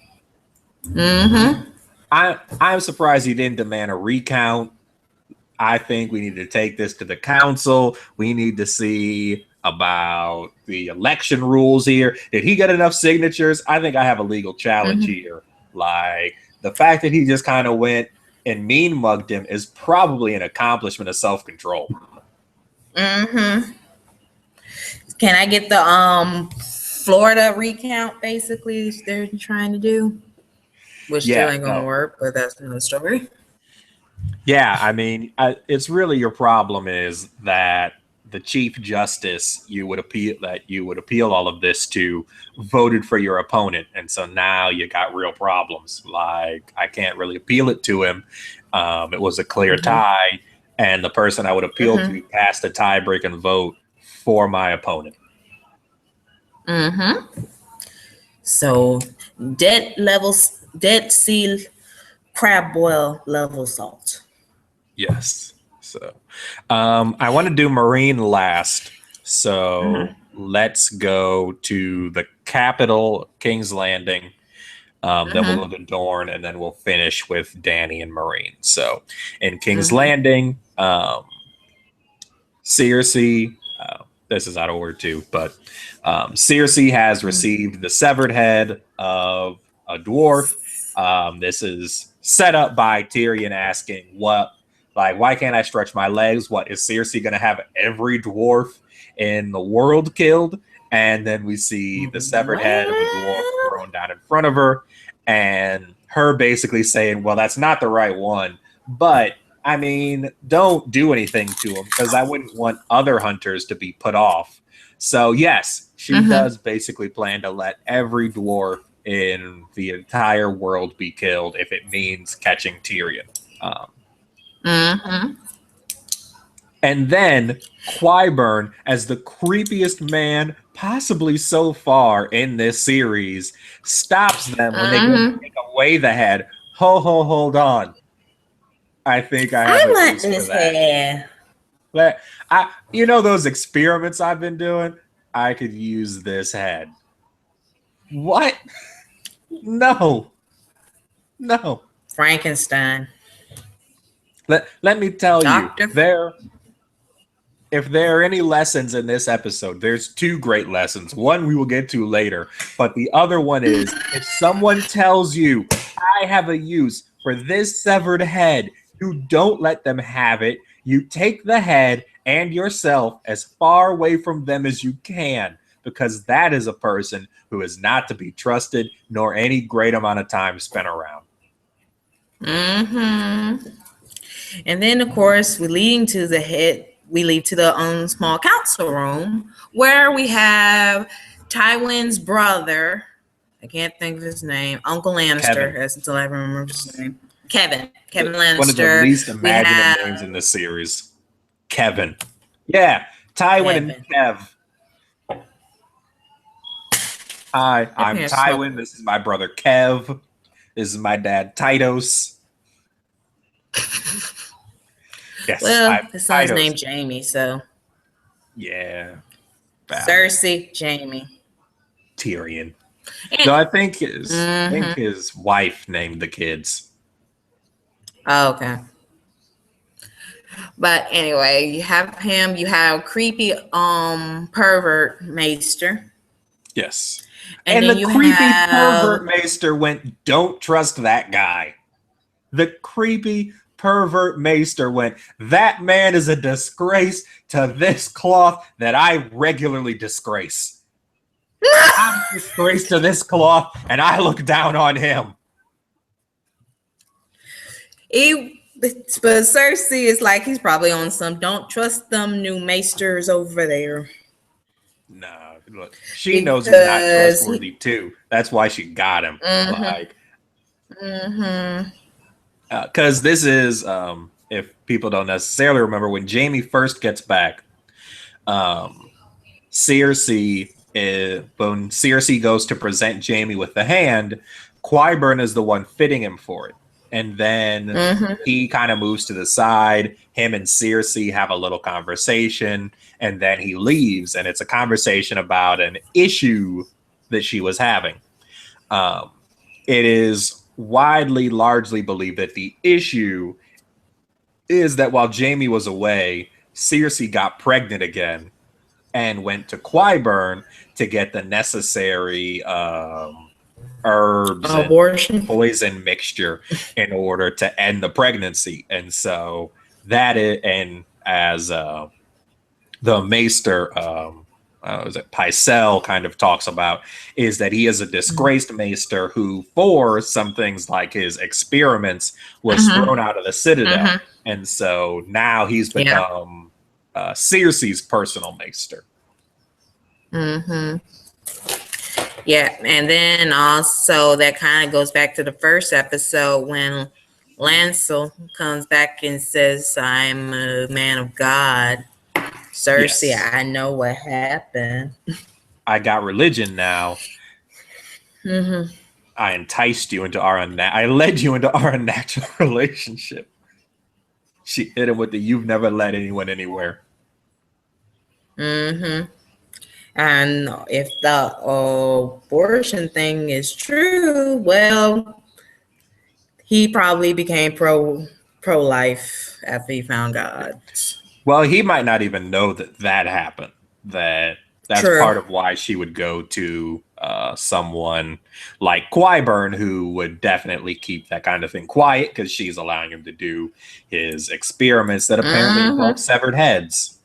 [SPEAKER 2] Mm-hmm.
[SPEAKER 1] I'm surprised he didn't demand a recount. I think we need to take this to the council. We need to see about the election rules here. Did he get enough signatures? I think I have a legal challenge
[SPEAKER 2] Mm-hmm.
[SPEAKER 1] here. Like, the fact that he just kind of went and mean mugged him is probably an accomplishment of self control.
[SPEAKER 2] Mm-hmm. Can I get the Florida recount basically they're trying to do? Which still
[SPEAKER 1] Yeah,
[SPEAKER 2] ain't gonna
[SPEAKER 1] no.
[SPEAKER 2] work, but that's another story.
[SPEAKER 1] Yeah, I mean, it's really your problem is that the chief justice you would appeal all of this to voted for your opponent, and so now you got real problems. Like, I can't really appeal it to him. It was a clear
[SPEAKER 2] Mm-hmm.
[SPEAKER 1] tie, and the person I would appeal
[SPEAKER 2] Mm-hmm.
[SPEAKER 1] to cast a tie-breaking vote for my opponent.
[SPEAKER 2] Mm-hmm. So Dead Sea crab boil level salt.
[SPEAKER 1] Yes. So, I want to do Marine last. So let's go to the capital, King's Landing. Then we'll
[SPEAKER 2] Mm-hmm.
[SPEAKER 1] go to Dorne, and then we'll finish with Danny and Marine. So, in King's
[SPEAKER 2] Mm-hmm.
[SPEAKER 1] Landing, Cersei. This is out of order too, but Cersei has received the severed head of a dwarf. This is set up by Tyrion asking, "What? Like, why can't I stretch my legs? What is Cersei going to have every dwarf in the world killed?" And then we see the severed head of a dwarf
[SPEAKER 2] Well,
[SPEAKER 1] thrown down in front of her, and her basically saying, "Well, that's not the right one, but." I mean, don't do anything to him because I wouldn't want other hunters to be put off. So, yes, she
[SPEAKER 2] mm-hmm.
[SPEAKER 1] does basically plan to let every dwarf in the entire world be killed if it means catching Tyrion. Um,
[SPEAKER 2] Mm-hmm.
[SPEAKER 1] and then Qyburn, as the creepiest man possibly so far in this series, stops them when they go to
[SPEAKER 2] Mm-hmm.
[SPEAKER 1] take away the head. Hold on. I think I have
[SPEAKER 2] I
[SPEAKER 1] a
[SPEAKER 2] want
[SPEAKER 1] use for
[SPEAKER 2] this
[SPEAKER 1] that.
[SPEAKER 2] hair.
[SPEAKER 1] You know those experiments I've been doing? I could use this head. What? No, no.
[SPEAKER 2] Frankenstein.
[SPEAKER 1] Let me tell you,
[SPEAKER 2] Doctor.
[SPEAKER 1] if there are any lessons in this episode, there's two great lessons. One we will get to later, but the other one is if someone tells you, I have a use for this severed head, you don't let them have it. You take the head and yourself as far away from them as you can, because that is a person who is not to be trusted, nor any great amount of time spent around.
[SPEAKER 2] Mm-hmm. And then, of course, we lead to the small council room where we have Tywin's brother. I can't think of his name. Uncle Lannister,
[SPEAKER 1] Kevin,
[SPEAKER 2] as until I remember his name. Kevin. Kevin
[SPEAKER 1] one of the
[SPEAKER 2] Lannister.
[SPEAKER 1] least
[SPEAKER 2] We
[SPEAKER 1] imaginative names
[SPEAKER 2] have
[SPEAKER 1] in this series. Kevin. Yeah, Tywin and
[SPEAKER 2] Kevin.
[SPEAKER 1] Kev. Hi,
[SPEAKER 2] Their
[SPEAKER 1] I'm
[SPEAKER 2] parents smoke.
[SPEAKER 1] Tywin. This is my brother Kev. This is my dad Titos. Yes,
[SPEAKER 2] Well,
[SPEAKER 1] I'm
[SPEAKER 2] his son's
[SPEAKER 1] Titos.
[SPEAKER 2] named Jamie, so
[SPEAKER 1] Yeah.
[SPEAKER 2] Cersei, Jamie.
[SPEAKER 1] Tyrion. No, I think
[SPEAKER 2] Mm-hmm.
[SPEAKER 1] his wife named the kids.
[SPEAKER 2] Oh, okay. But anyway, you have him. You have creepy pervert maester,
[SPEAKER 1] Yes.
[SPEAKER 2] and
[SPEAKER 1] And
[SPEAKER 2] then
[SPEAKER 1] the
[SPEAKER 2] you
[SPEAKER 1] creepy
[SPEAKER 2] have
[SPEAKER 1] pervert maester went, "Don't trust that guy." The creepy pervert maester went, "That man is a disgrace to this cloth that I regularly disgrace. I'm a disgrace to this cloth, and I look down on him."
[SPEAKER 2] he. But Cersei is like he's probably on some don't trust them new maesters over there
[SPEAKER 1] Nah, look, she knows he's not
[SPEAKER 2] because he.
[SPEAKER 1] trustworthy too. That's why she got him.
[SPEAKER 2] Mm-hmm,
[SPEAKER 1] Like,
[SPEAKER 2] mm-hmm.
[SPEAKER 1] because this is, if people don't necessarily remember, when Jamie first gets back, um, when Cersei goes to present Jamie with the hand, Qyburn is the one fitting him for it. And then
[SPEAKER 2] Mm-hmm.
[SPEAKER 1] he kind of moves to the side. Him and Cersei have a little conversation, and then he leaves. And it's a conversation about an issue that she was having. Um, it is widely, largely believed that the issue is that while Jamie was away, Cersei got pregnant again and went to Qyburn to get the necessary herbs and
[SPEAKER 2] Abortion.
[SPEAKER 1] poison mixture in order to end the pregnancy. And so that is, and as the Maester, was it Pycelle kind of talks about, is that he is a disgraced Maester who, for some things like his experiments, was
[SPEAKER 2] Mm-hmm.
[SPEAKER 1] thrown out of the Citadel.
[SPEAKER 2] Mm-hmm.
[SPEAKER 1] And so now he's
[SPEAKER 2] Yeah.
[SPEAKER 1] become Cersei's personal Maester.
[SPEAKER 2] Mm-hmm. Yeah, and then also that kind of goes back to the first episode when Lancel comes back and says, "I'm a man of God." Cersei,
[SPEAKER 1] Yes.
[SPEAKER 2] I know what happened.
[SPEAKER 1] I got religion now.
[SPEAKER 2] Mm-hmm.
[SPEAKER 1] I enticed you into I led you into our unnatural relationship. She hit him with the "You've never led anyone anywhere."
[SPEAKER 2] Mm-hmm. And if the abortion thing is true, well, he probably became pro life after he found God.
[SPEAKER 1] Well, he might not even know that that happened. That's
[SPEAKER 2] True.
[SPEAKER 1] part of why she would go to someone like Qyburn, who would definitely keep that kind of thing quiet because she's allowing him to do his experiments that apparently involve
[SPEAKER 2] Mm-hmm.
[SPEAKER 1] severed heads.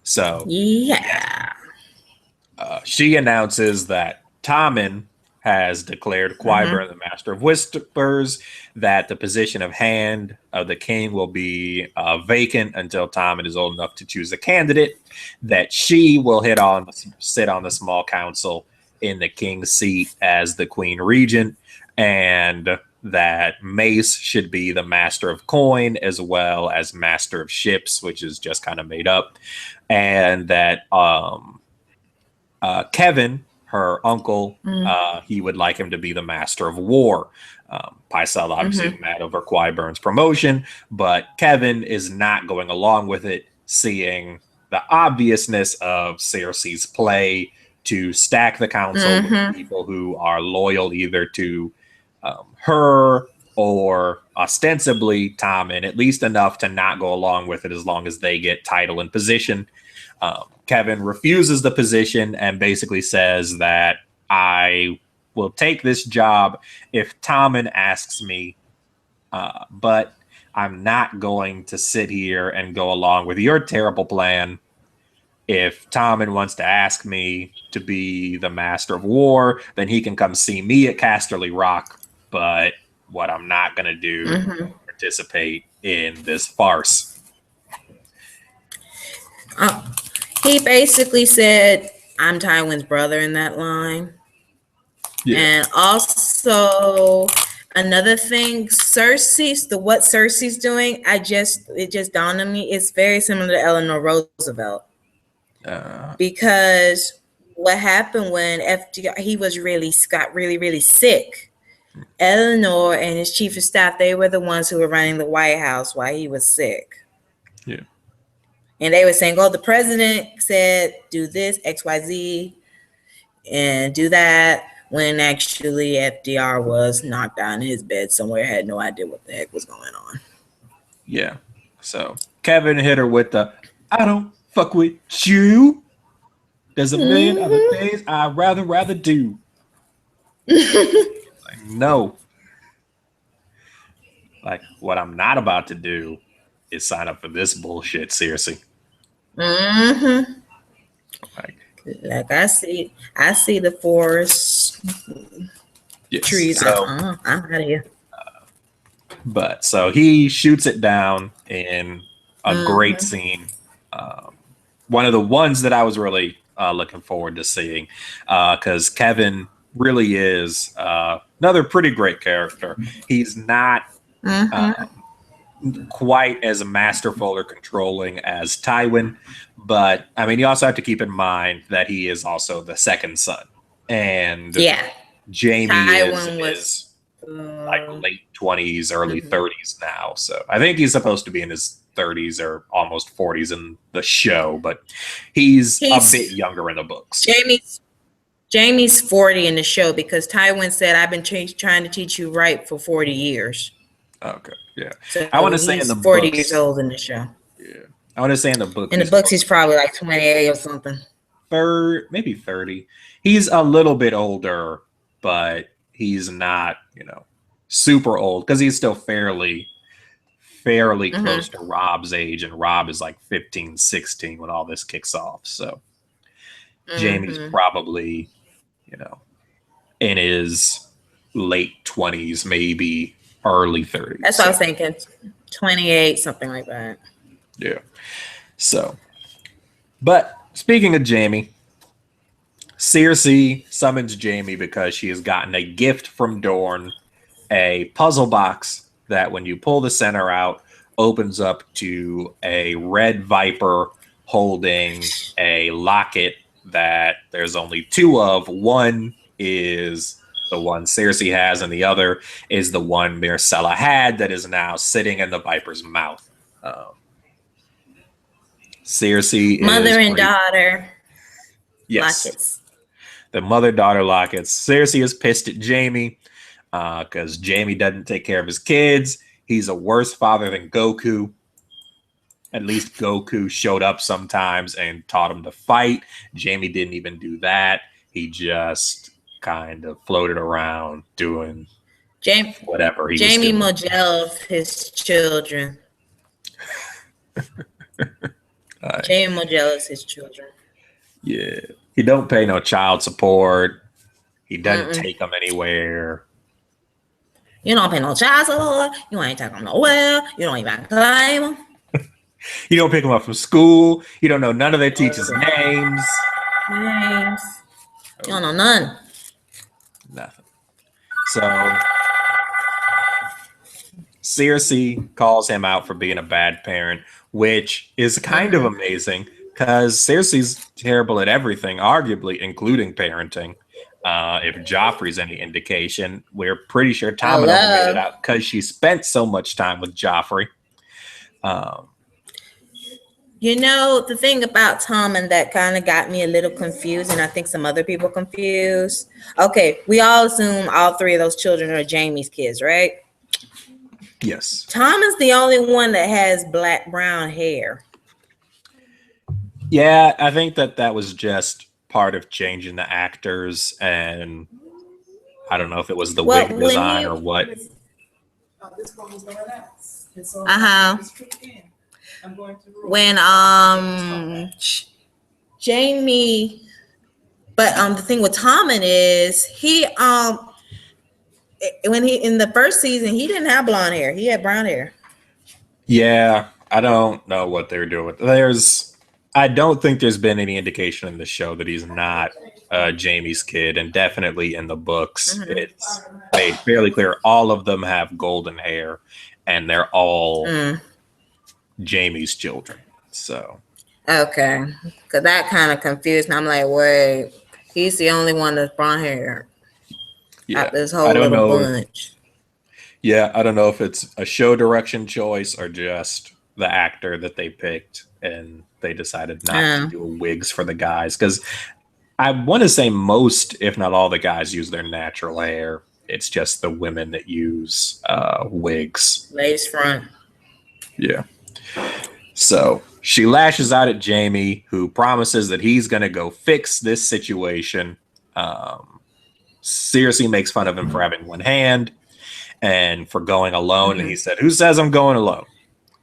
[SPEAKER 1] So, yes.
[SPEAKER 2] Yeah.
[SPEAKER 1] She announces that Tommen has declared
[SPEAKER 2] Mm-hmm.
[SPEAKER 1] Qyburn the Master of Whispers, that the position of Hand of the King will be vacant until Tommen is old enough to choose a candidate, that she will sit on the small council in the King's seat as the Queen Regent, and that Mace should be the Master of Coin as well as Master of Ships, which is just kind of made up, and that Kevin, her uncle, he would like him to be the Master of War. Pycelle obviously
[SPEAKER 2] Mm-hmm.
[SPEAKER 1] is mad over Qyburn's promotion, but Kevin is not going along with it, seeing the obviousness of Cersei's play to stack the council with
[SPEAKER 2] Mm-hmm.
[SPEAKER 1] people who are loyal either to her or ostensibly Tommen, at least enough to not go along with it as long as they get title and position. Kevin refuses the position and basically says that I will take this job if Tommen asks me, but I'm not going to sit here and go along with your terrible plan. If Tommen wants to ask me to be the Master of War, then he can come see me at Casterly Rock. But what I'm not going to do
[SPEAKER 2] Mm-hmm.
[SPEAKER 1] participate in this farce.
[SPEAKER 2] He basically said, "I'm Tywin's brother" in that line.
[SPEAKER 1] Yeah.
[SPEAKER 2] And also another thing, what Cersei's doing, it just dawned on me, it's very similar to Eleanor Roosevelt. Because what happened when FDR he got really sick. Eleanor and his chief of staff, they were the ones who were running the White House while he was sick.
[SPEAKER 1] Yeah.
[SPEAKER 2] And they were saying, "Oh, the president said do this, XYZ." and do that when actually FDR was knocked out in his bed somewhere, had no idea what the heck was going on.
[SPEAKER 1] Yeah. So Kevin hit her with the "I don't fuck with you. There's a million other things I'd rather do." Like, no. Like, what I'm not about to do is sign up for this bullshit, seriously.
[SPEAKER 2] Mm-hmm.
[SPEAKER 1] Like,
[SPEAKER 2] Like I see the forest
[SPEAKER 1] yes.
[SPEAKER 2] trees.
[SPEAKER 1] So,
[SPEAKER 2] I'm out of here.
[SPEAKER 1] but so he shoots it down in a great
[SPEAKER 2] Mm-hmm.
[SPEAKER 1] scene. One of the ones that I was really looking forward to seeing, because Kevin really is another pretty great character. He's not
[SPEAKER 2] Mm-hmm.
[SPEAKER 1] quite as masterful or controlling as Tywin, but I mean, you also have to keep in mind that he is also the second son, and
[SPEAKER 2] Yeah,
[SPEAKER 1] Jamie
[SPEAKER 2] Tywin
[SPEAKER 1] is
[SPEAKER 2] was.
[SPEAKER 1] like
[SPEAKER 2] Uh,
[SPEAKER 1] late 20s, early
[SPEAKER 2] mhm.
[SPEAKER 1] 30s now. So I think he's supposed to be in his 30s or almost 40s in the show, but he's a bit
[SPEAKER 2] He's
[SPEAKER 1] younger in the books.
[SPEAKER 2] Jamie's 40 in the show because Tywin said, "I've been trying to teach you right for 40 years."
[SPEAKER 1] Okay, yeah. I want
[SPEAKER 2] So
[SPEAKER 1] to say in
[SPEAKER 2] he's
[SPEAKER 1] the
[SPEAKER 2] 40 years
[SPEAKER 1] books,
[SPEAKER 2] old in the show.
[SPEAKER 1] yeah. I want to say in the book
[SPEAKER 2] In the
[SPEAKER 1] he's
[SPEAKER 2] books,
[SPEAKER 1] close
[SPEAKER 2] he's
[SPEAKER 1] to
[SPEAKER 2] probably like 28 or something.
[SPEAKER 1] maybe 30. He's a little bit older, but he's not, super old because he's still fairly close
[SPEAKER 2] Mm-hmm.
[SPEAKER 1] to Rob's age, and Rob is like 15, 16 when all this kicks off. So Jamie's
[SPEAKER 2] Mm-hmm.
[SPEAKER 1] probably, you know, in his late 20s, maybe early 30s.
[SPEAKER 2] That's what I
[SPEAKER 1] So,
[SPEAKER 2] was thinking. 28, something like that.
[SPEAKER 1] yeah. So, but speaking of Jamie, Cersei summons Jamie because she has gotten a gift from Dorne, a puzzle box that when you pull the center out, opens up to a red viper holding a locket that there's only two of. One is the one Cersei has, and the other is the one Myrcella had that is now sitting in the viper's mouth. Cersei is
[SPEAKER 2] Mother and
[SPEAKER 1] pretty.
[SPEAKER 2] daughter
[SPEAKER 1] Yes,
[SPEAKER 2] lockets.
[SPEAKER 1] the mother daughter lockets. Cersei is pissed at Jamie because Jamie doesn't take care of his kids. He's a worse father than Goku. At least Goku showed up sometimes and taught him to fight. Jamie didn't even do that. He just kind of floated around doing
[SPEAKER 2] Jamie,
[SPEAKER 1] whatever he was
[SPEAKER 2] Jamie
[SPEAKER 1] doing.
[SPEAKER 2] Mojel's his children. Jamie Mojel's his children.
[SPEAKER 1] Yeah. He don't pay no child support. He doesn't
[SPEAKER 2] Mm-mm.
[SPEAKER 1] take them anywhere.
[SPEAKER 2] You don't pay no child support. You ain't take them nowhere. You don't even claim them.
[SPEAKER 1] You don't pick them up from school. You don't know none of their teachers' names.
[SPEAKER 2] Names. You don't know none.
[SPEAKER 1] Nothing. So Cersei calls him out for being a bad parent, which is kind of amazing because Cersei's terrible at everything, arguably including parenting. If Joffrey's any indication, we're pretty sure Tommen only made it out because she spent so much time with Joffrey.
[SPEAKER 2] You know, the thing about Tommen that kind of got me a little confused, and I think some other people confused. Okay, we all assume all three of those children are Jamie's kids, right?
[SPEAKER 1] Yes.
[SPEAKER 2] Tommen's the only one that has brown hair.
[SPEAKER 1] Yeah, I think that was just part of changing the actors, and I don't know if it was the
[SPEAKER 2] Well,
[SPEAKER 1] wig design or what.
[SPEAKER 2] Uh-huh. When Jamie, but the thing with Tommen is he when he in the first season he didn't have blonde hair, he had brown hair.
[SPEAKER 1] Yeah, I don't know what they're doing. I don't think there's been any indication in the show that he's not Jamie's kid, and definitely in the books, it's made fairly clear all of them have golden hair, and they're all Jamie's children. So
[SPEAKER 2] okay, because that kind of confused me. I'm like, wait, he's the only one that's brown hair.
[SPEAKER 1] yeah,
[SPEAKER 2] This whole
[SPEAKER 1] I don't
[SPEAKER 2] little
[SPEAKER 1] know.
[SPEAKER 2] bunch.
[SPEAKER 1] Yeah, I don't know if it's a show direction choice or just the actor that they picked and they decided not to do wigs for the guys. Because I want to say most, if not all, the guys use their natural hair. It's just the women that use wigs.
[SPEAKER 2] Lace front.
[SPEAKER 1] Yeah. So she lashes out at Jamie, who promises that he's going to go fix this situation. Seriously makes fun of him for having one hand and for going alone. And he said, "Who says I'm going alone?"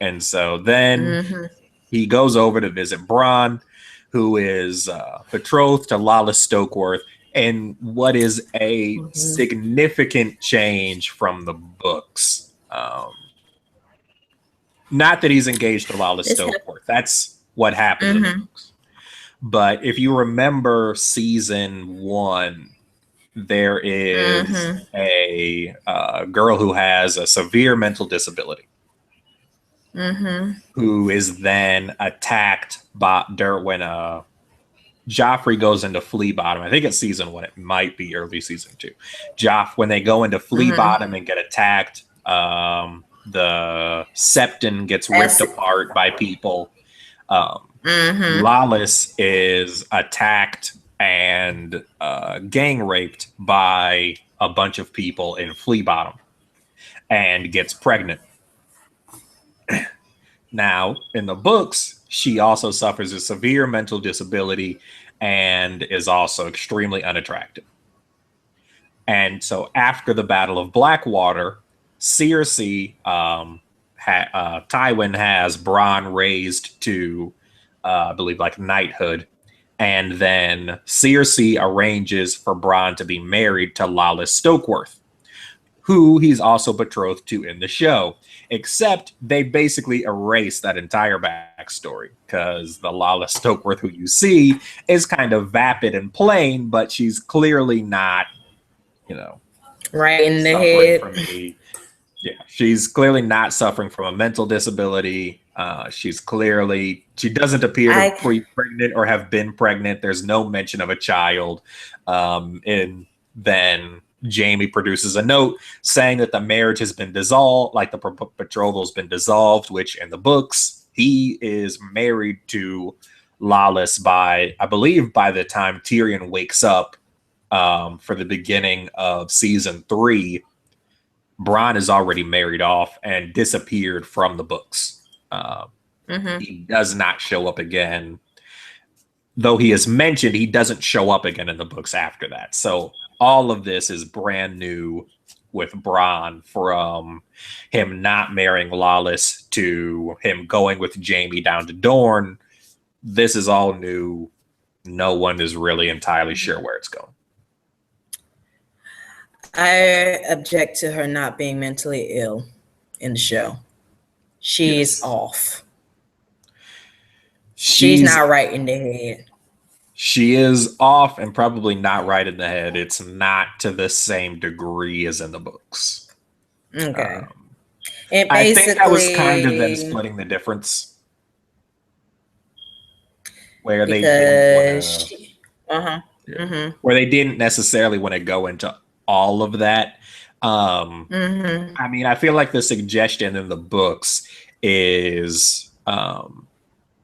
[SPEAKER 1] And so then he goes over to visit Bronn, who is betrothed to Lala Stokeworth, and what is a significant change from the books. Not that he's engaged to Lala Stokeworth. That's what happened in the books. But if you remember season 1, there is a girl who has a severe mental disability who is then attacked by when Joffrey goes into Flea Bottom. I think it's season 1. It might be early season 2. When they go into Flea Bottom and get attacked, the septon gets ripped apart by people. Lawless is attacked and gang raped by a bunch of people in Flea Bottom and gets pregnant. Now, in the books, she also suffers a severe mental disability and is also extremely unattractive. And so after the Battle of Blackwater, Cersei, Tywin has Bronn raised to, I believe, like knighthood. And then Cersei arranges for Bronn to be married to Lala Stokeworth, who he's also betrothed to in the show. Except they basically erase that entire backstory because the Lala Stokeworth who you see is kind of vapid and plain, but she's clearly not,
[SPEAKER 2] right in the head.
[SPEAKER 1] Yeah, she's clearly not suffering from a mental disability. She doesn't appear to be pregnant or have been pregnant. There's no mention of a child. And then Jamie produces a note saying that the marriage has been dissolved, like the betrothal's been dissolved, which in the books, he is married to Lawless I believe by the time Tyrion wakes up for the beginning of season 3, Bronn is already married off and disappeared from the books. He does not show up again. Though he is mentioned, he doesn't show up again in the books after that. So all of this is brand new with Bronn, from him not marrying Lawless to him going with Jamie down to Dorne. This is all new. No one is really entirely sure where it's going.
[SPEAKER 2] I object to her not being mentally ill in the show. She's off. She's not right in the head.
[SPEAKER 1] She is off and probably not right in the head. It's not to the same degree as in the books.
[SPEAKER 2] Okay.
[SPEAKER 1] I think that was kind of them splitting the difference. Where they where they didn't necessarily want to go into all of that. I mean, I feel like the suggestion in the books is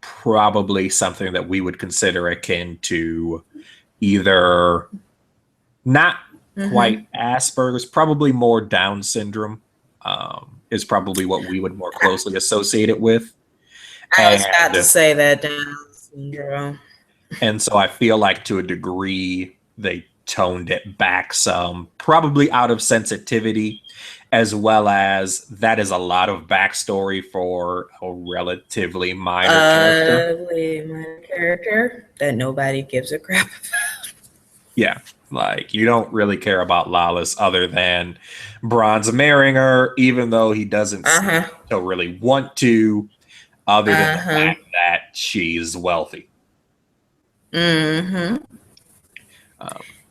[SPEAKER 1] probably something that we would consider akin to either not quite Asperger's, probably more Down syndrome is probably what we would more closely associate it with.
[SPEAKER 2] I was about to say that, Down syndrome.
[SPEAKER 1] And so I feel like to a degree they toned it back some, probably out of sensitivity, as well as that is a lot of backstory for a relatively minor
[SPEAKER 2] character that nobody gives a crap about.
[SPEAKER 1] Yeah, like you don't really care about Lawless other than Bronn's marrying her, even though he doesn't still really want to, other than the fact that she's wealthy.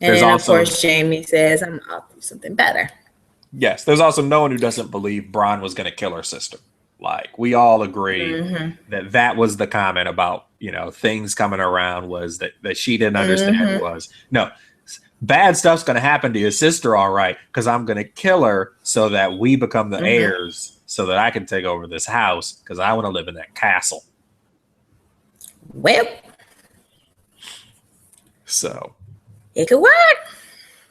[SPEAKER 2] And then, of course, Jamie says, I'll do something better.
[SPEAKER 1] Yes, there's also no one who doesn't believe Bronn was going to kill her sister. Like, we all agree that was the comment about, things coming around was that she didn't understand was, no, bad stuff's going to happen to your sister, all right, because I'm going to kill her so that we become the heirs so that I can take over this house because I want to live in that castle.
[SPEAKER 2] Well.
[SPEAKER 1] So
[SPEAKER 2] it could work.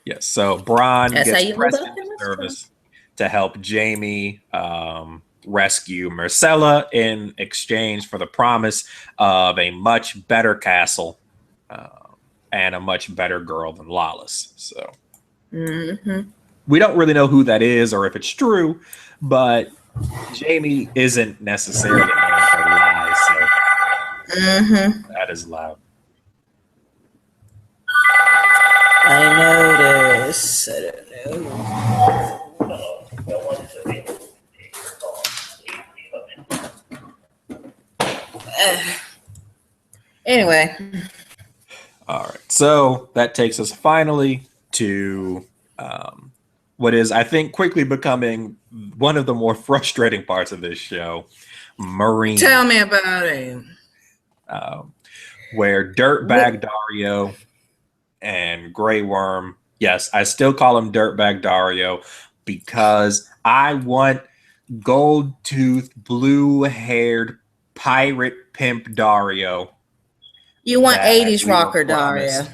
[SPEAKER 1] yes, so Bronn
[SPEAKER 2] That's how
[SPEAKER 1] gets
[SPEAKER 2] you move
[SPEAKER 1] pressed
[SPEAKER 2] up
[SPEAKER 1] into
[SPEAKER 2] in this
[SPEAKER 1] service to help Jamie rescue Marcella in exchange for the promise of a much better castle and a much better girl than Lawless. So we don't really know who that is or if it's true, but Jamie isn't necessarily known for lies, so that is loud.
[SPEAKER 2] I notice. I don't know. Anyway,
[SPEAKER 1] All right. So that takes us finally to what is, I think, quickly becoming one of the more frustrating parts of this show, Marine.
[SPEAKER 2] tell me about it.
[SPEAKER 1] Where Dirtbag Dario and Grey Worm, yes, I still call him Dirtbag Dario because I want gold tooth, blue haired pirate pimp Dario.
[SPEAKER 2] You want
[SPEAKER 1] that
[SPEAKER 2] 80s
[SPEAKER 1] we were
[SPEAKER 2] rocker
[SPEAKER 1] promised.
[SPEAKER 2] Dario.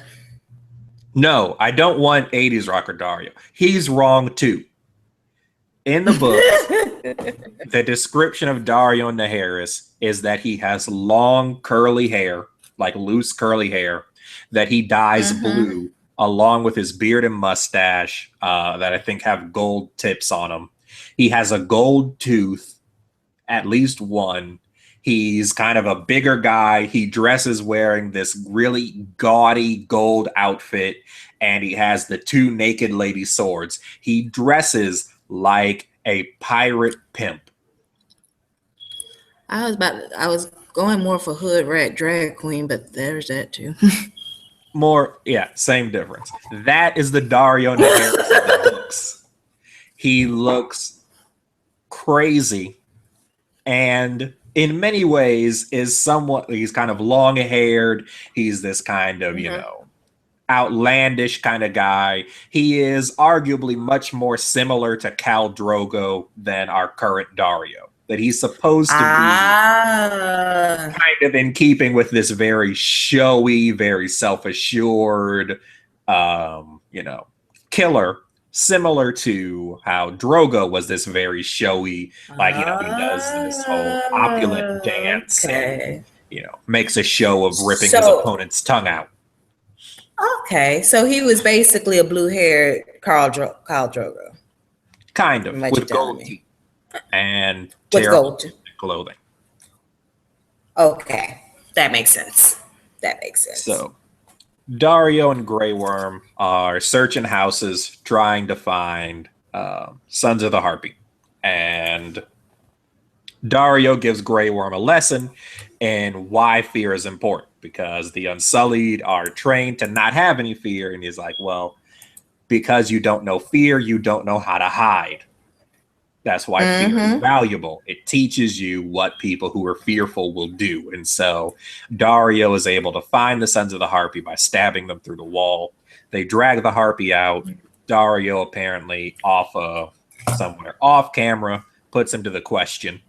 [SPEAKER 1] No, I don't want 80s rocker Dario. He's wrong too. In the book, the description of Dario Naharis is that he has long curly hair, like loose curly hair, that he dyes blue, along with his beard and mustache that I think have gold tips on them. He has a gold tooth, at least one. He's kind of a bigger guy. He dresses wearing this really gaudy gold outfit, and he has the two naked lady swords. He dresses like a pirate pimp.
[SPEAKER 2] I was going more for hood rat drag queen, but there's that too.
[SPEAKER 1] More, yeah, same difference. That is the Dario Naharis of the books. He looks crazy, and in many ways is somewhat, he's kind of long haired. He's this kind of, outlandish kind of guy. He is arguably much more similar to Khal Drogo than our current Dario. That he's supposed to be kind of in keeping with this very showy, very self-assured, killer, similar to how Drogo was this very showy, like, he does this whole opulent dance and, makes a show of ripping his opponent's tongue out.
[SPEAKER 2] Okay, so he was basically a blue-haired Khal Drogo.
[SPEAKER 1] Kind of, with gold teeth and terrible clothing.
[SPEAKER 2] Okay, that makes sense.
[SPEAKER 1] So, Dario and Grey Worm are searching houses, trying to find Sons of the Harpy. And Dario gives Grey Worm a lesson in why fear is important, because the Unsullied are trained to not have any fear. And he's like, well, because you don't know fear, you don't know how to hide. That's why fear is valuable. It teaches you what people who are fearful will do. And so Dario is able to find the Sons of the Harpy by stabbing them through the wall. They drag the Harpy out. Dario apparently somewhere off camera puts him to the question.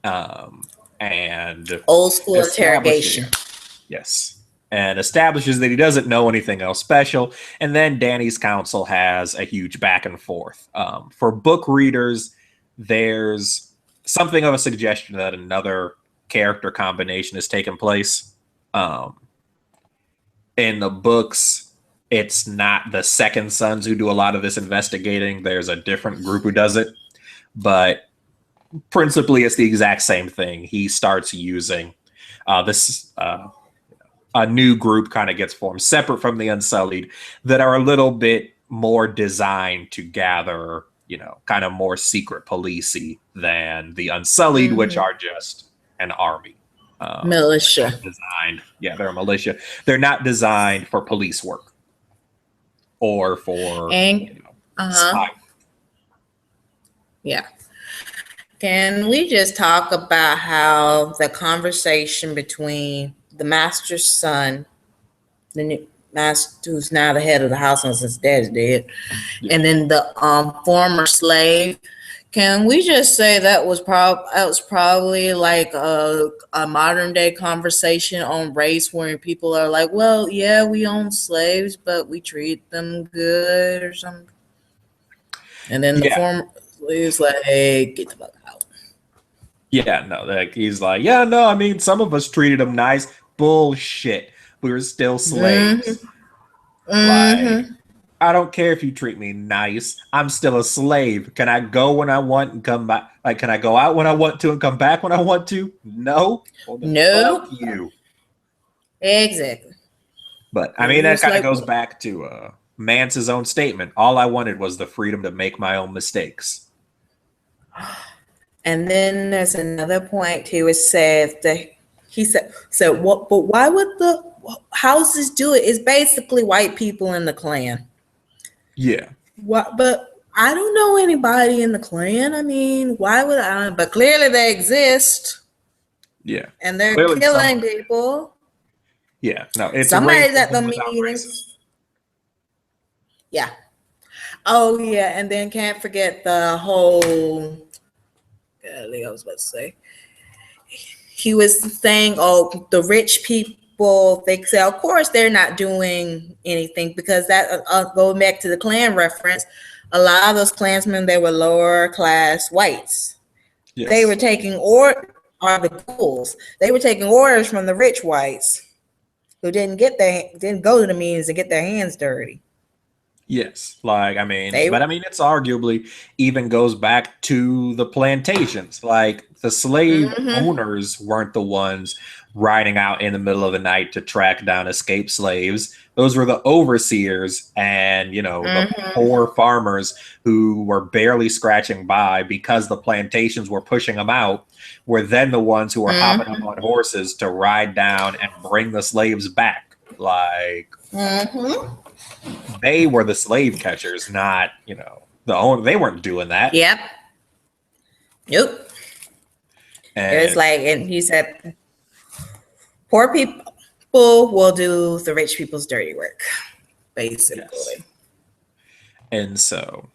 [SPEAKER 1] And
[SPEAKER 2] old school interrogation.
[SPEAKER 1] Yes. And establishes that he doesn't know anything else special. And then Dany's council has a huge back and forth. For book readers, there's something of a suggestion that another character combination has taken place. In the books, it's not the second sons who do a lot of this investigating. There's a different group who does it. But principally, it's the exact same thing. He starts using this... a new group kind of gets formed separate from the Unsullied that are a little bit more designed to gather, kind of more secret policey than the Unsullied, which are just an army.
[SPEAKER 2] Militia.
[SPEAKER 1] Designed. Yeah, they're a militia. They're not designed for police work or for spy.
[SPEAKER 2] Yeah. Can we just talk about how the conversation between the master's son, the new master who's now the head of the house since his dad is dead, and then the former slave Can we just say that was probably like a modern day conversation on race where people are like, well, yeah, we own slaves, but we treat them good or something. And then the
[SPEAKER 1] Yeah.
[SPEAKER 2] former slaves like, hey, get the fuck out.
[SPEAKER 1] Yeah, no, like he's like, yeah, no, I mean, some of us treated him nice. Bullshit. We were still slaves.
[SPEAKER 2] Mm-hmm.
[SPEAKER 1] Like,
[SPEAKER 2] Mm-hmm.
[SPEAKER 1] I don't care if you treat me nice. I'm still a slave. Can I go when I want and come back? Like, can I go out when I want to and come back when I want to? No. Well, then fuck
[SPEAKER 2] Nope.
[SPEAKER 1] you.
[SPEAKER 2] Exactly.
[SPEAKER 1] But I
[SPEAKER 2] And
[SPEAKER 1] mean,
[SPEAKER 2] he
[SPEAKER 1] that
[SPEAKER 2] was
[SPEAKER 1] kind of
[SPEAKER 2] like,
[SPEAKER 1] goes back to Mance's own statement. All I wanted was the freedom to make my own mistakes.
[SPEAKER 2] and then there's another point he was said that he said what, but why would the houses do it? It's basically white people in the Klan.
[SPEAKER 1] Yeah.
[SPEAKER 2] What? But I don't know anybody in the Klan. I mean, why would I? But clearly they exist
[SPEAKER 1] Yeah.
[SPEAKER 2] and they're
[SPEAKER 1] Clearly,
[SPEAKER 2] killing people.
[SPEAKER 1] yeah. No, it's
[SPEAKER 2] Somebody's at the
[SPEAKER 1] racism without racism.
[SPEAKER 2] meetings. Yeah. Oh yeah, and then can't forget the whole. I was about to say. He was saying, "Oh, the rich people." They say, "Of course, they're not doing anything because that going back to the Klan reference. A lot of those Klansmen they were lower class whites. They were
[SPEAKER 1] Yes.
[SPEAKER 2] taking are the ghouls. They were taking orders from the rich whites who didn't go to the meetings and get their hands dirty.
[SPEAKER 1] Yes, like
[SPEAKER 2] They
[SPEAKER 1] but I mean, it's arguably even goes back to the plantations. Like the slave
[SPEAKER 2] mm-hmm,
[SPEAKER 1] owners weren't the ones riding out in the middle of the night to track down escaped slaves. Those were the overseers and, the
[SPEAKER 2] mm-hmm,
[SPEAKER 1] poor farmers who were barely scratching by because the plantations were pushing them out, were then the ones who were hopping up
[SPEAKER 2] mm-hmm,
[SPEAKER 1] on horses to ride down and bring the slaves back. Like,
[SPEAKER 2] mm-hmm.
[SPEAKER 1] they were the slave catchers, not, the owner. They weren't doing that.
[SPEAKER 2] Yep. Yep. It was
[SPEAKER 1] And
[SPEAKER 2] like, and he said, poor people will do the rich people's dirty work,
[SPEAKER 1] yes.
[SPEAKER 2] basically.
[SPEAKER 1] And so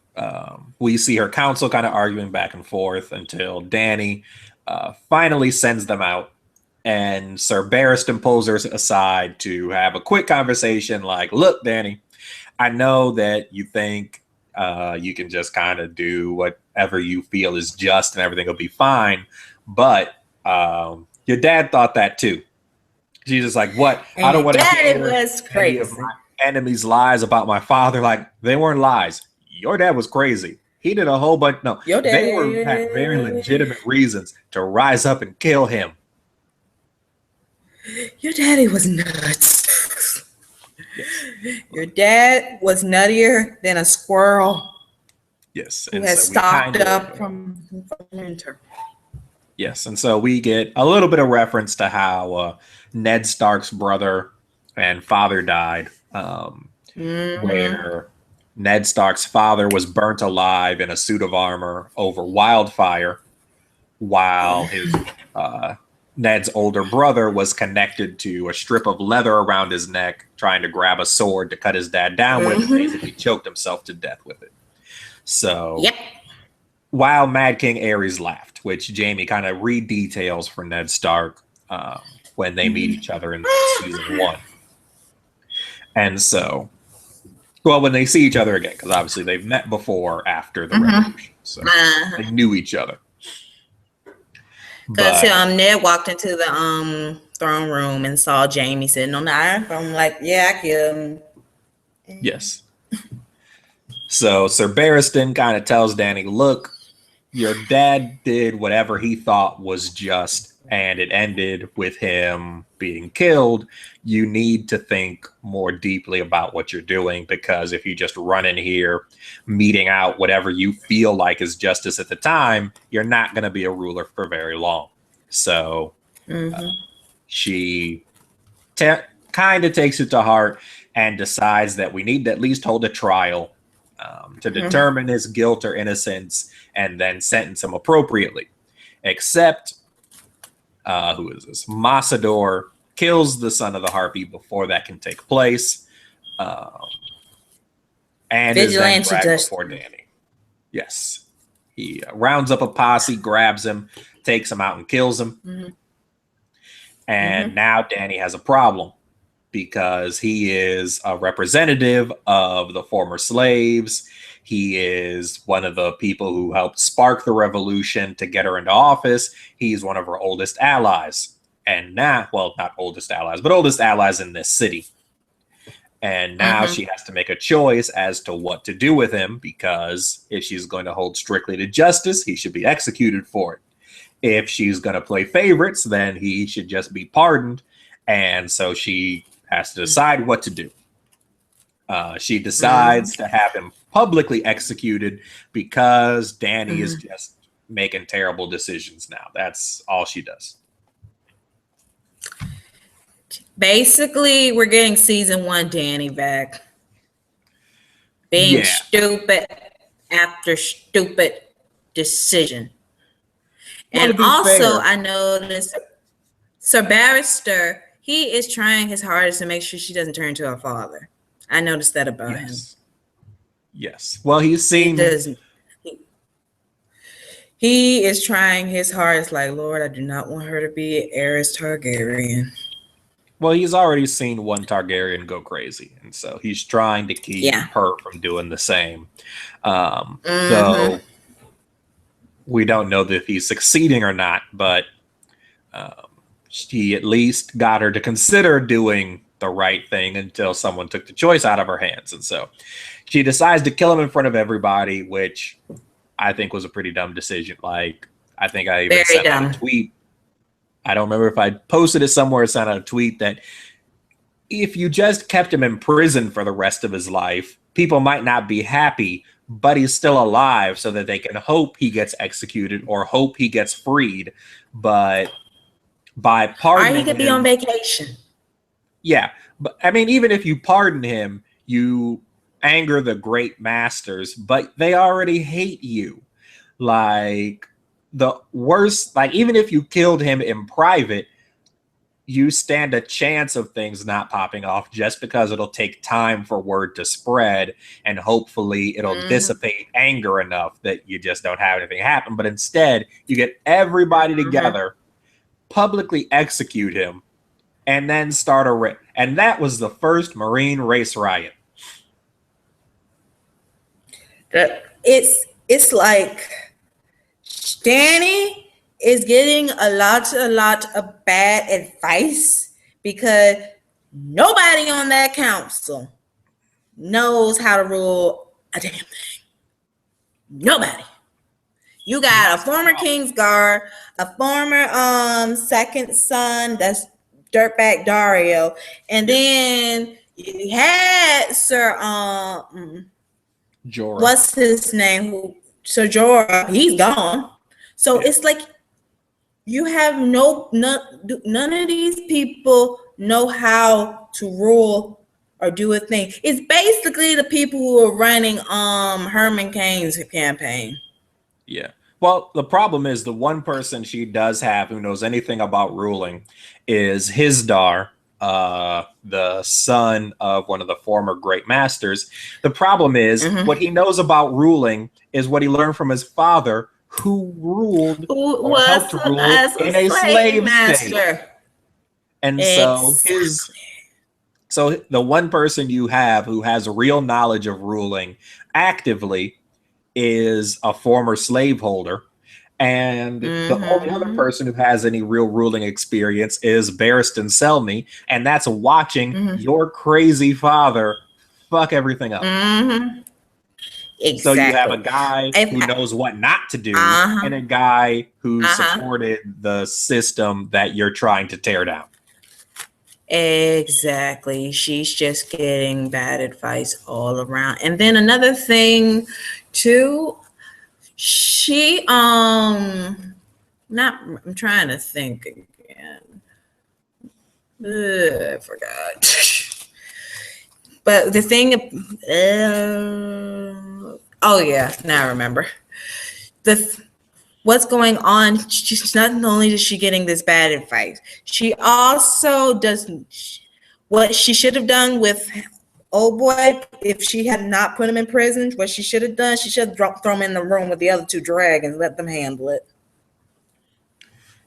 [SPEAKER 1] we see her counsel kind of arguing back and forth until Danny finally sends them out. And Sir Barristan pulls her aside to have a quick conversation like, look, Danny, I know that you think you can just kind of do whatever you feel is just and everything will be fine. But your dad thought that too. She's just like, what? I
[SPEAKER 2] And
[SPEAKER 1] don't
[SPEAKER 2] your
[SPEAKER 1] want to
[SPEAKER 2] daddy
[SPEAKER 1] hear
[SPEAKER 2] was
[SPEAKER 1] any of
[SPEAKER 2] crazy.
[SPEAKER 1] my enemies' lies about my father. Like, they weren't lies. Your dad was crazy. He did a whole bunch. No,
[SPEAKER 2] Your
[SPEAKER 1] they had very
[SPEAKER 2] daddy,
[SPEAKER 1] legitimate reasons to rise up and kill him.
[SPEAKER 2] your daddy was nuts.
[SPEAKER 1] Yes.
[SPEAKER 2] Your dad was nuttier than a squirrel
[SPEAKER 1] Yes.
[SPEAKER 2] who
[SPEAKER 1] And
[SPEAKER 2] has
[SPEAKER 1] so we
[SPEAKER 2] stocked
[SPEAKER 1] kind
[SPEAKER 2] up
[SPEAKER 1] of
[SPEAKER 2] from winter.
[SPEAKER 1] yes, and so we get a little bit of reference to how Ned Stark's brother and father died,
[SPEAKER 2] Mm-hmm.
[SPEAKER 1] where Ned Stark's father was burnt alive in a suit of armor over wildfire, while his Ned's older brother was connected to a strip of leather around his neck, trying to grab a sword to cut his dad down with, and
[SPEAKER 2] Mm-hmm.
[SPEAKER 1] basically choked himself to death with it. So
[SPEAKER 2] Yep.
[SPEAKER 1] while Mad King Ares laughed, which Jamie kind of re-details for Ned Stark when they meet each other in season one. And so, well, when they see each other again, because obviously they've met before after the
[SPEAKER 2] Mm-hmm.
[SPEAKER 1] revolution, so they knew each other.
[SPEAKER 2] Because
[SPEAKER 1] But
[SPEAKER 2] Ned walked into the throne room and saw Jamie sitting on the iron throne. Like, yeah, I killed him.
[SPEAKER 1] yes, so Sir Barristan kind of tells Danny, "Look, your dad did whatever he thought was just, and it ended with him being killed. You need to think more deeply about what you're doing, because if you just run in here meeting out whatever you feel like is justice at the time, you're not going to be a ruler for very long." So
[SPEAKER 2] Mm-hmm.
[SPEAKER 1] she kind of takes it to heart and decides that we need to at least hold a trial to
[SPEAKER 2] Mm-hmm.
[SPEAKER 1] determine his guilt or innocence and then sentence him appropriately. Except, who is this? Massador kills the son of the Harpy before that can take place, um, and is then
[SPEAKER 2] Vigilante
[SPEAKER 1] dragged
[SPEAKER 2] just
[SPEAKER 1] before Danny. Yes, He rounds up a posse, grabs him, takes him out, and kills him.
[SPEAKER 2] Mm-hmm.
[SPEAKER 1] And now Danny has a problem because he is a representative of the former slaves. He is one of the people who helped spark the revolution to get her into office. He's one of her oldest allies. And now, well, not oldest allies, but oldest allies in this city. And now she has to make a choice as to what to do with him, because if she's going to hold strictly to justice, he should be executed for it. If she's going to play favorites, then he should just be pardoned. And so she has to decide what to do. She decides to have him publicly executed because Danny is just making terrible decisions now. That's all she does.
[SPEAKER 2] Basically, we're getting season 1 Danny back. Being stupid after stupid decision.
[SPEAKER 1] Well,
[SPEAKER 2] and also,
[SPEAKER 1] fair,
[SPEAKER 2] I noticed Sir Barrister, he is trying his hardest to make sure she doesn't turn into a father. I noticed that about him.
[SPEAKER 1] Yes. Well, he's seen...
[SPEAKER 2] He is trying his hardest, like, Lord, I do not want her to be Aerys Targaryen.
[SPEAKER 1] Well, he's already seen one Targaryen go crazy, and so he's trying to keep her from doing the same. So we don't know if he's succeeding or not, but he at least got her to consider doing the right thing until someone took the choice out of her hands. And so she decides to kill him in front of everybody, which I think was a pretty dumb decision. Like, I think I even sent out a tweet. I don't remember if I posted it somewhere or sent out a tweet that if you just kept him in prison for the rest of his life, people might not be happy, but he's still alive so that they can hope he gets executed or hope he gets freed. But by pardoning him... Or he
[SPEAKER 2] could be on vacation.
[SPEAKER 1] Yeah. But I mean, even if you pardon him, you anger the great masters, but they already hate you. Like... The worst, like, even if you killed him in private, you stand a chance of things not popping off just because it'll take time for word to spread, and hopefully it'll dissipate anger enough that you just don't have anything happen. But instead, you get everybody together, publicly execute him, and then start a and that was the first Marine race riot.
[SPEAKER 2] It's like Danny is getting a lot of bad advice because nobody on that council knows how to rule a damn thing. Nobody. You got a former Kingsguard, a former second son, that's dirtbag Dario, and then you had Sir
[SPEAKER 1] Jorah.
[SPEAKER 2] What's his name? Sir Jorah. He's gone. So it's like you have none of these people know how to rule or do a thing. It's basically the people who are running Herman Cain's campaign.
[SPEAKER 1] Yeah. Well, the problem is the one person she does have who knows anything about ruling is Hizdar, the son of one of the former great masters. The problem is what he knows about ruling is what he learned from his father, who ruled or helped rule in a slave state. And so the one person you have who has real knowledge of ruling actively is a former slaveholder. And the only other person who has any real ruling experience is Barristan Selmy, and that's watching your crazy father fuck everything up.
[SPEAKER 2] Exactly.
[SPEAKER 1] So you have a guy who knows what not to do, and a guy who supported the system that you're trying to tear down.
[SPEAKER 2] Exactly. She's just getting bad advice all around. And then another thing too, she I'm trying to think again. I forgot. But the thing, now I remember. What's going on? She's not only is she getting this bad advice, she also does what she should have done with old boy, if she had not put him in prison, what she should have done, she should have thrown him in the room with the other two dragons, let them handle it.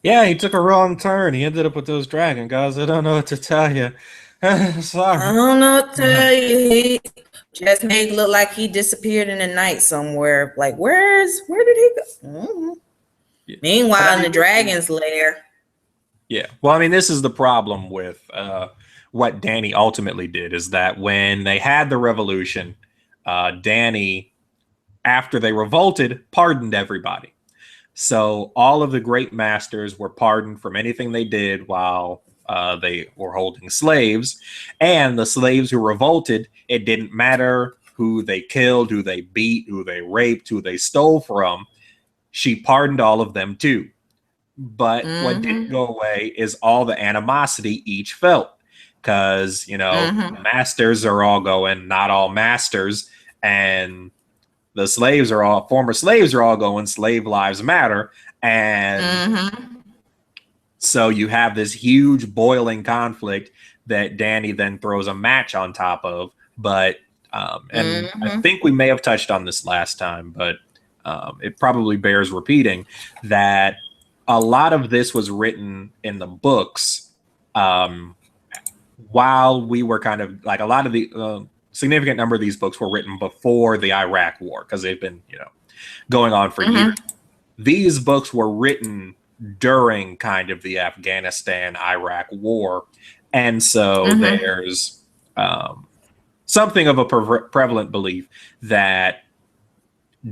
[SPEAKER 1] Yeah, he took a wrong turn. He ended up with those dragon guys. I don't know what to tell you.
[SPEAKER 2] I
[SPEAKER 1] Sorry.
[SPEAKER 2] don't know what to tell you. He just made it look like he disappeared in the night somewhere. Like, where did he go?
[SPEAKER 1] Yeah.
[SPEAKER 2] Meanwhile, in the dragon's lair.
[SPEAKER 1] Yeah. Well, I mean, this is the problem with what Danny ultimately did is that when they had the revolution, Danny, after they revolted, pardoned everybody. So all of the great masters were pardoned from anything they did while they were holding slaves. And the slaves who revolted, it didn't matter who they killed, who they beat, who they raped, who they stole from. She pardoned all of them too. But what didn't go away is all the animosity each felt. Because, the masters are all going, not all masters. And the former slaves are all going, slave lives matter. And so you have this huge boiling conflict that Danny then throws a match on top of. But, and I think we may have touched on this last time, but it probably bears repeating that a lot of this was written in the books while we were kind of like a lot of the significant number of these books were written before the Iraq War because they've been, going on for years. These books were written during kind of the Afghanistan-Iraq War. And so there's something of a prevalent belief that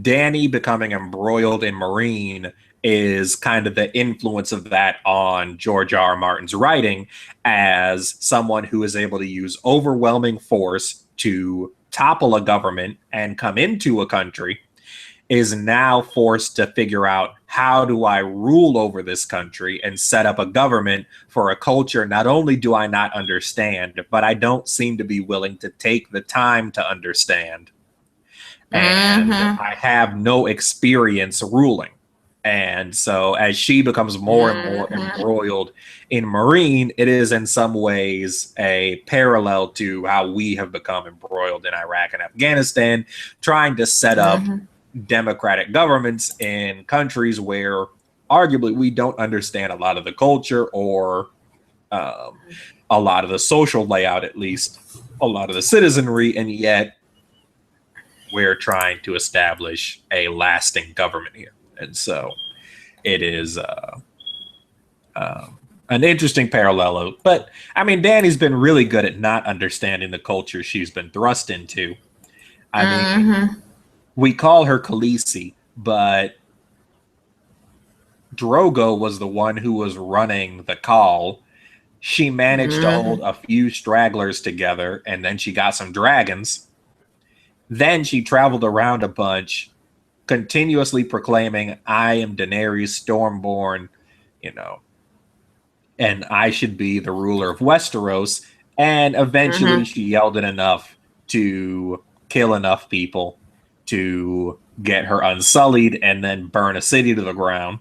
[SPEAKER 1] Danny becoming embroiled in Marine is kind of the influence of that on George R. R. Martin's writing as someone who is able to use overwhelming force to topple a government and come into a country is now forced to figure out how do I rule over this country and set up a government for a culture not only do I not understand, but I don't seem to be willing to take the time to understand. And I have no experience ruling. And so as she becomes more and more embroiled in Marine, it is in some ways a parallel to how we have become embroiled in Iraq and Afghanistan, trying to set up democratic governments in countries where arguably we don't understand a lot of the culture or a lot of the social layout, at least a lot of the citizenry, and yet we're trying to establish a lasting government here. And so it is an interesting parallel. But, I mean, Danny's been really good at not understanding the culture she's been thrust into. I mean, we call her Khaleesi, but Drogo was the one who was running the call. She managed to hold a few stragglers together, and then she got some dragons. Then she traveled around a bunch, continuously proclaiming, I am Daenerys Stormborn, and I should be the ruler of Westeros. And eventually she yelled it enough to kill enough people to get her unsullied and then burn a city to the ground.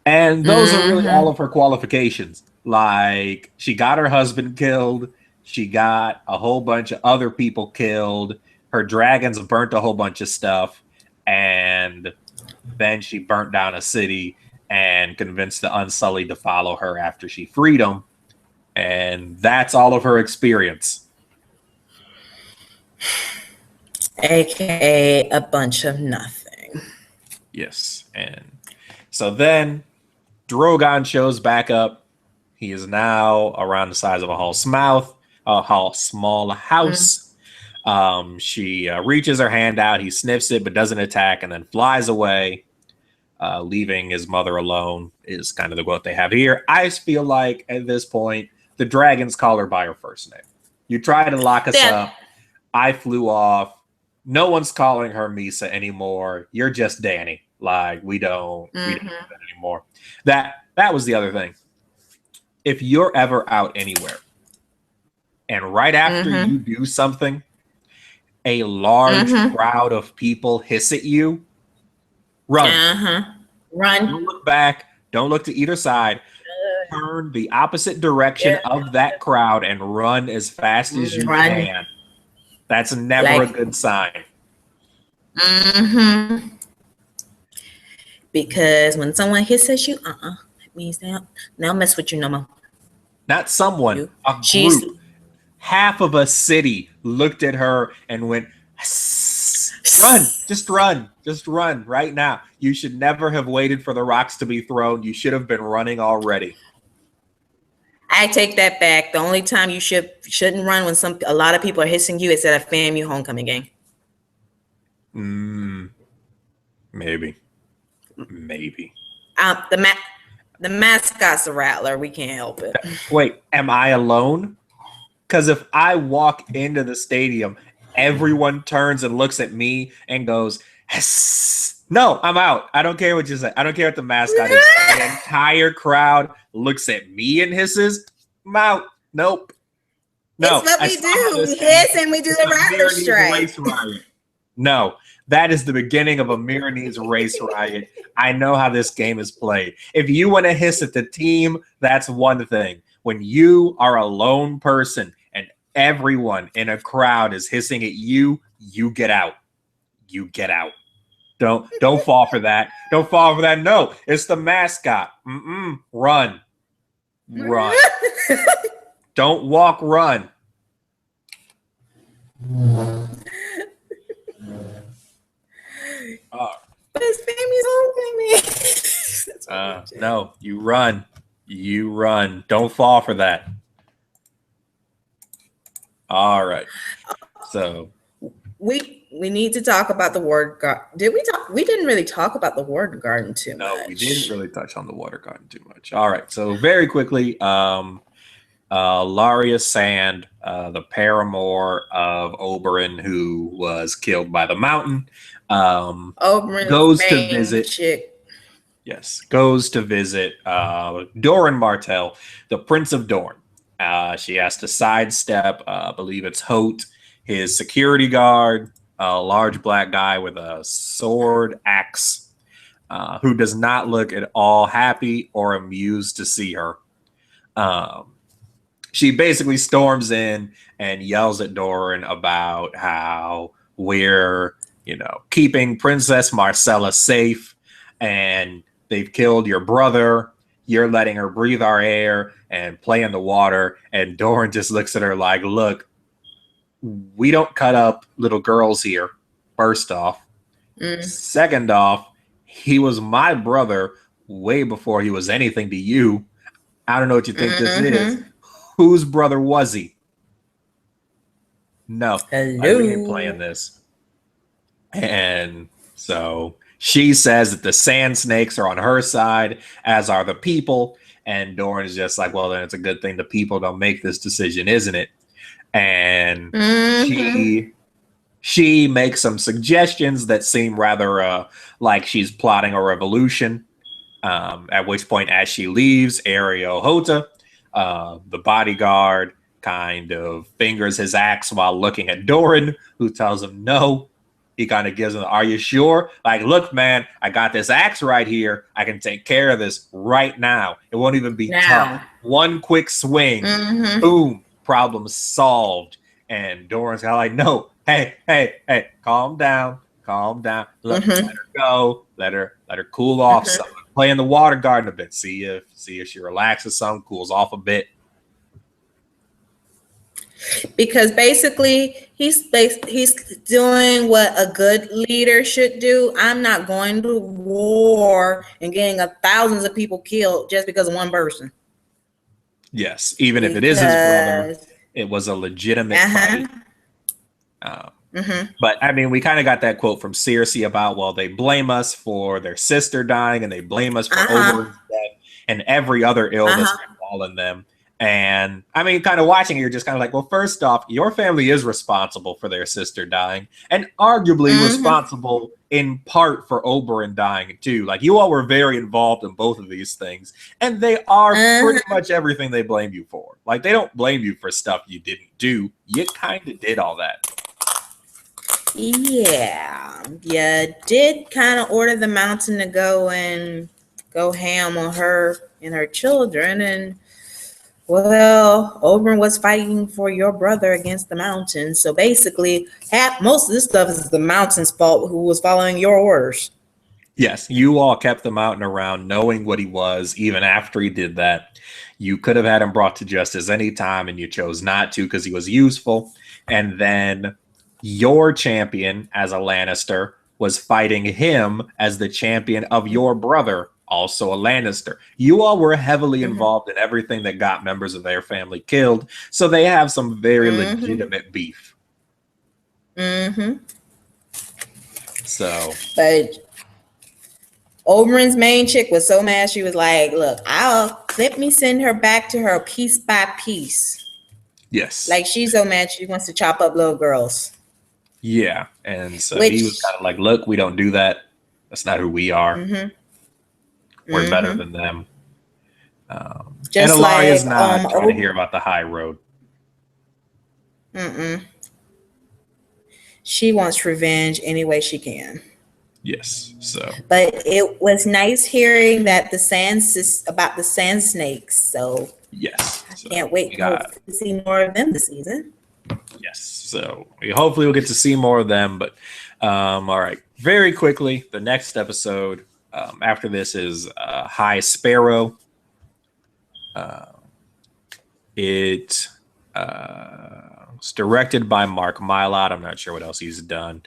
[SPEAKER 1] And those are really all of her qualifications. Like, she got her husband killed. She got a whole bunch of other people killed. Her dragons burnt a whole bunch of stuff. And then she burnt down a city and convinced the Unsullied to follow her after she freed them. And that's all of her experience.
[SPEAKER 2] AKA a bunch of nothing.
[SPEAKER 1] Yes. And so then Drogon shows back up. He is now around the size of a small house. She reaches her hand out. He sniffs it, but doesn't attack, and then flies away, leaving his mother alone is kind of the quote they have here. I feel like at this point, the dragons call her by her first name. You try to lock us up. I flew off. No one's calling her Misa anymore. You're just Danny. Like, we don't do that anymore. That was the other thing. If you're ever out anywhere and right after you do something, a large crowd of people hiss at you, run.
[SPEAKER 2] Run.
[SPEAKER 1] Don't look back. Don't look to either side. Turn the opposite direction of that crowd and run as fast as you can. That's never a good sign.
[SPEAKER 2] Mm-hmm. Because when someone hisses you, that means they don't mess with you no more.
[SPEAKER 1] Not someone, a group. Half of a city looked at her and went, run, just run right now. You should never have waited for the rocks to be thrown. You should have been running already.
[SPEAKER 2] I take that back. The only time you shouldn't run when a lot of people are hissing you is at a FAMU homecoming game.
[SPEAKER 1] Maybe.
[SPEAKER 2] The mascot's a rattler. We can't help it.
[SPEAKER 1] Wait, am I alone? Because if I walk into the stadium, everyone turns and looks at me and goes, no, I'm out. I don't care what you say. I don't care what the mascot is. The entire crowd looks at me and hisses. I'm out. Nope.
[SPEAKER 2] No, it's what we do. We hiss and we do the rattler strike.
[SPEAKER 1] No, that is the beginning of a Milanese race riot. I know how this game is played. If you want to hiss at the team, that's one thing. When you are a lone person and everyone in a crowd is hissing at you, you get out. You get out. Don't fall for that. Don't fall for that. No, it's the mascot. Run. Don't walk, run.
[SPEAKER 2] But his family's homecoming.
[SPEAKER 1] No, you run. You run. Don't fall for that. All right. So
[SPEAKER 2] we need to talk about the Ward Garden. Did we talk? We didn't really talk about the Ward Garden too much.
[SPEAKER 1] No, we didn't really touch on the Water Garden too much. All right. So very quickly, Laria Sand, the paramour of Oberyn, who was killed by the mountain, goes to visit. Yes, goes to visit Doran Martell, the Prince of Dorne. She has to sidestep, I believe it's Hote, his security guard, a large black guy with a sword axe, who does not look at all happy or amused to see her. She basically storms in and yells at Doran about how we're, keeping Princess Marcella safe, and they've killed your brother. You're letting her breathe our air and play in the water. And Doran just looks at her like, look, we don't cut up little girls here, first off. Second off, he was my brother way before he was anything to you. I don't know what you think this is. Whose brother was he? No.
[SPEAKER 2] Hello.
[SPEAKER 1] We ain't playing this. And so she says that the sand snakes are on her side, as are the people. And Doran is just like, well, then it's a good thing the people don't make this decision, isn't it? And she makes some suggestions that seem rather like she's plotting a revolution. At which point, as she leaves, Ario Hota, the bodyguard, kind of fingers his axe while looking at Doran, who tells him no. He kind of gives him, are you sure? Like, look, man, I got this axe right here. I can take care of this right now. It won't even be tough. One quick swing, boom, problem solved. And Doran's kind of like, no, hey, calm down. Let her go. Let her cool off some. Play in the water garden a bit. See if she relaxes some, cools off a bit.
[SPEAKER 2] Because basically he's doing what a good leader should do. I'm not going to war and getting thousands of people killed just because of one person.
[SPEAKER 1] Yes, even if it is his brother, it was a legitimate fight. But I mean, we kind of got that quote from Cersei about, well, they blame us for their sister dying and they blame us for Oberyn's death and every other ill that's befallen them. And I mean, kind of watching it, you're just kind of like, well, first off, your family is responsible for their sister dying and arguably responsible in part for Oberyn dying too. Like, you all were very involved in both of these things, and they are pretty much everything they blame you for. Like, they don't blame you for stuff you didn't do. You kind of did all that.
[SPEAKER 2] Yeah, you did kind of order the mountain to go ham on her and her children, and Well, Oberyn was fighting for your brother against the mountains. So basically, most of this stuff is the mountain's fault who was following your orders.
[SPEAKER 1] Yes, you all kept the mountain around knowing what he was, even after he did that. You could have had him brought to justice any time, and you chose not to because he was useful. And then your champion as a Lannister was fighting him as the champion of your brother, also a Lannister. You all were heavily involved in everything that got members of their family killed, so they have some very legitimate beef. So,
[SPEAKER 2] but Oberyn's main chick was so mad she was like, "Look, let me send her back to her piece by piece."
[SPEAKER 1] yes,
[SPEAKER 2] Like she's so mad she wants to chop up little girls.
[SPEAKER 1] yeah, and so he was kind of like, "Look, we don't do that. That's not who we are. We're better than them."
[SPEAKER 2] Just
[SPEAKER 1] and Alaria's
[SPEAKER 2] like
[SPEAKER 1] not trying to hear about the high road.
[SPEAKER 2] She wants revenge any way she can.
[SPEAKER 1] Yes, so.
[SPEAKER 2] But it was nice hearing that about the sand snakes. So
[SPEAKER 1] yes,
[SPEAKER 2] I can't wait to see more of them this season.
[SPEAKER 1] Yes, so hopefully we'll get to see more of them. But all right, very quickly, the next episode after this is High Sparrow. It's directed by Mark Mylod. I'm not sure what else he's done.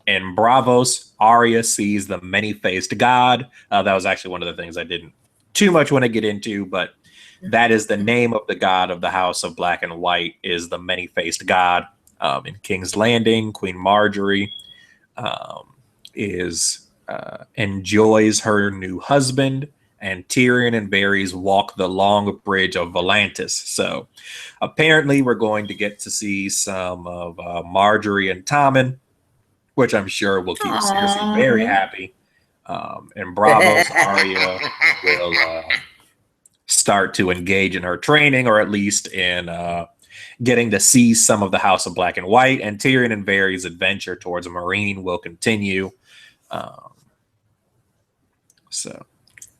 [SPEAKER 1] In Bravos, Arya sees the many-faced god. That was actually one of the things I didn't too much want to get into, but that is the name of the god of the House of Black and White, is the many-faced god. In King's Landing, Queen Marjorie enjoys her new husband, and Tyrion and Varys walk the long bridge of Volantis. So apparently we're going to get to see some of Marjorie and Tommen, which I'm sure will keep Cersei very happy. And Bravos, Arya will start to engage in her training, or at least in getting to see some of the House of Black and White. And Tyrion and Varys' adventure towards Meereen will continue. So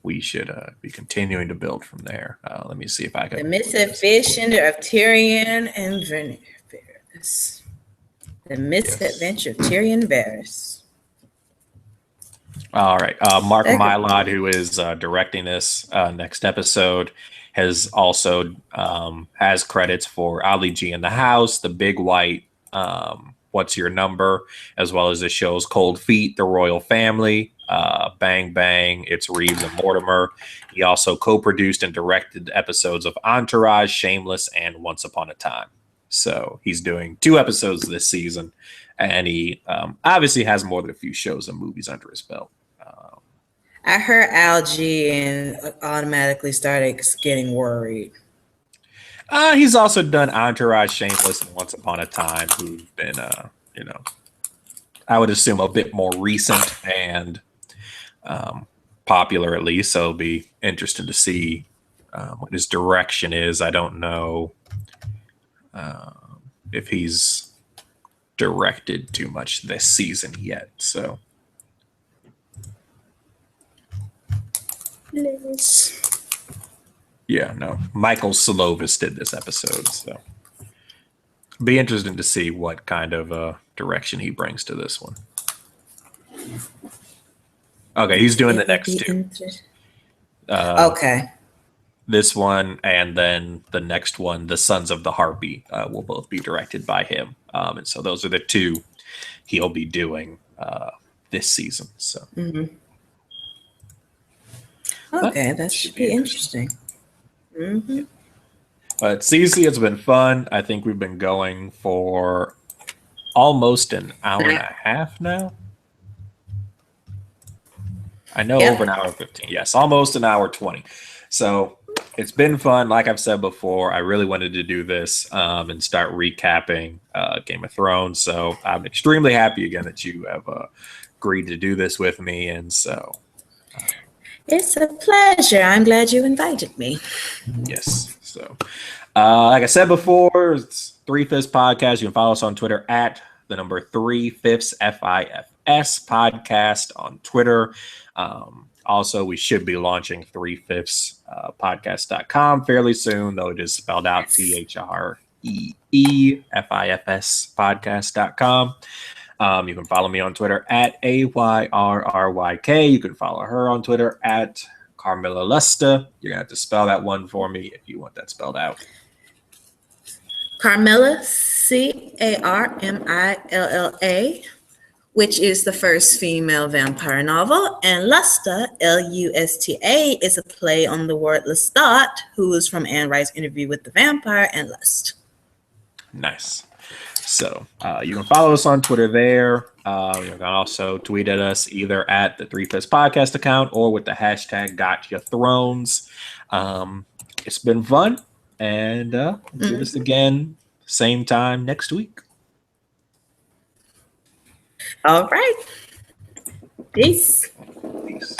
[SPEAKER 1] we should be continuing to build from there. Let me see if I can.
[SPEAKER 2] The misadventure of Tyrion and Varys. The misadventure of Tyrion Varys.
[SPEAKER 1] All right. Mark Mylod, who is directing this next episode, has also has credits for Ali G in the House, The Big White, What's Your Number, as well as the shows Cold Feet, The Royal Family, Bang Bang, It's Reeves and Mortimer. He also co-produced and directed episodes of Entourage, Shameless, and Once Upon a Time. So he's doing 2 episodes this season, and he obviously has more than a few shows and movies under his belt.
[SPEAKER 2] I heard Algie and automatically started getting worried.
[SPEAKER 1] He's also done Entourage, Shameless, and Once Upon a Time, who's been, I would assume a bit more recent and popular, at least. So it'll be interesting to see what his direction is. I don't know if he's directed too much this season yet. So. Yeah, no. Michael Solovis did this episode, so be interesting to see what kind of direction he brings to this one. Okay, he's doing the next 2.
[SPEAKER 2] Okay.
[SPEAKER 1] This one and then the next one, The Sons of the Harpy, will both be directed by him. And so those are the 2 he'll be doing this season. So.
[SPEAKER 2] Okay, that should be interesting.
[SPEAKER 1] But Cece, it's been fun. I think we've been going for almost an hour and a half now. I know over an hour 15. Yes, almost an hour 20. So it's been fun. Like I've said before, I really wanted to do this and start recapping Game of Thrones. So I'm extremely happy again that you have agreed to do this with me. And so...
[SPEAKER 2] It's a pleasure. I'm glad you invited me.
[SPEAKER 1] Yes. So, like I said before, it's 3 Fist Podcast. You can follow us on Twitter at the number 3/5 FIFS podcast on Twitter. Also, we should be launching 3/5 podcast.com fairly soon, though it is spelled out THREEFIFS podcast.com. You can follow me on Twitter at AYRRYK. You can follow her on Twitter at Carmilla Lusta. You're going to have to spell that one for me if you want that spelled out.
[SPEAKER 2] Carmilla, Carmilla, which is the first female vampire novel, and Lusta, Lusta, is a play on the word Lestat, who is from Anne Rice's Interview with the Vampire and Lust.
[SPEAKER 1] Nice. So you can follow us on Twitter there. You can also tweet at us either at the 3/5 podcast account or with the hashtag GotYaThrones. It's been fun, and do this again same time next week.
[SPEAKER 2] All right. Peace.
[SPEAKER 1] Peace.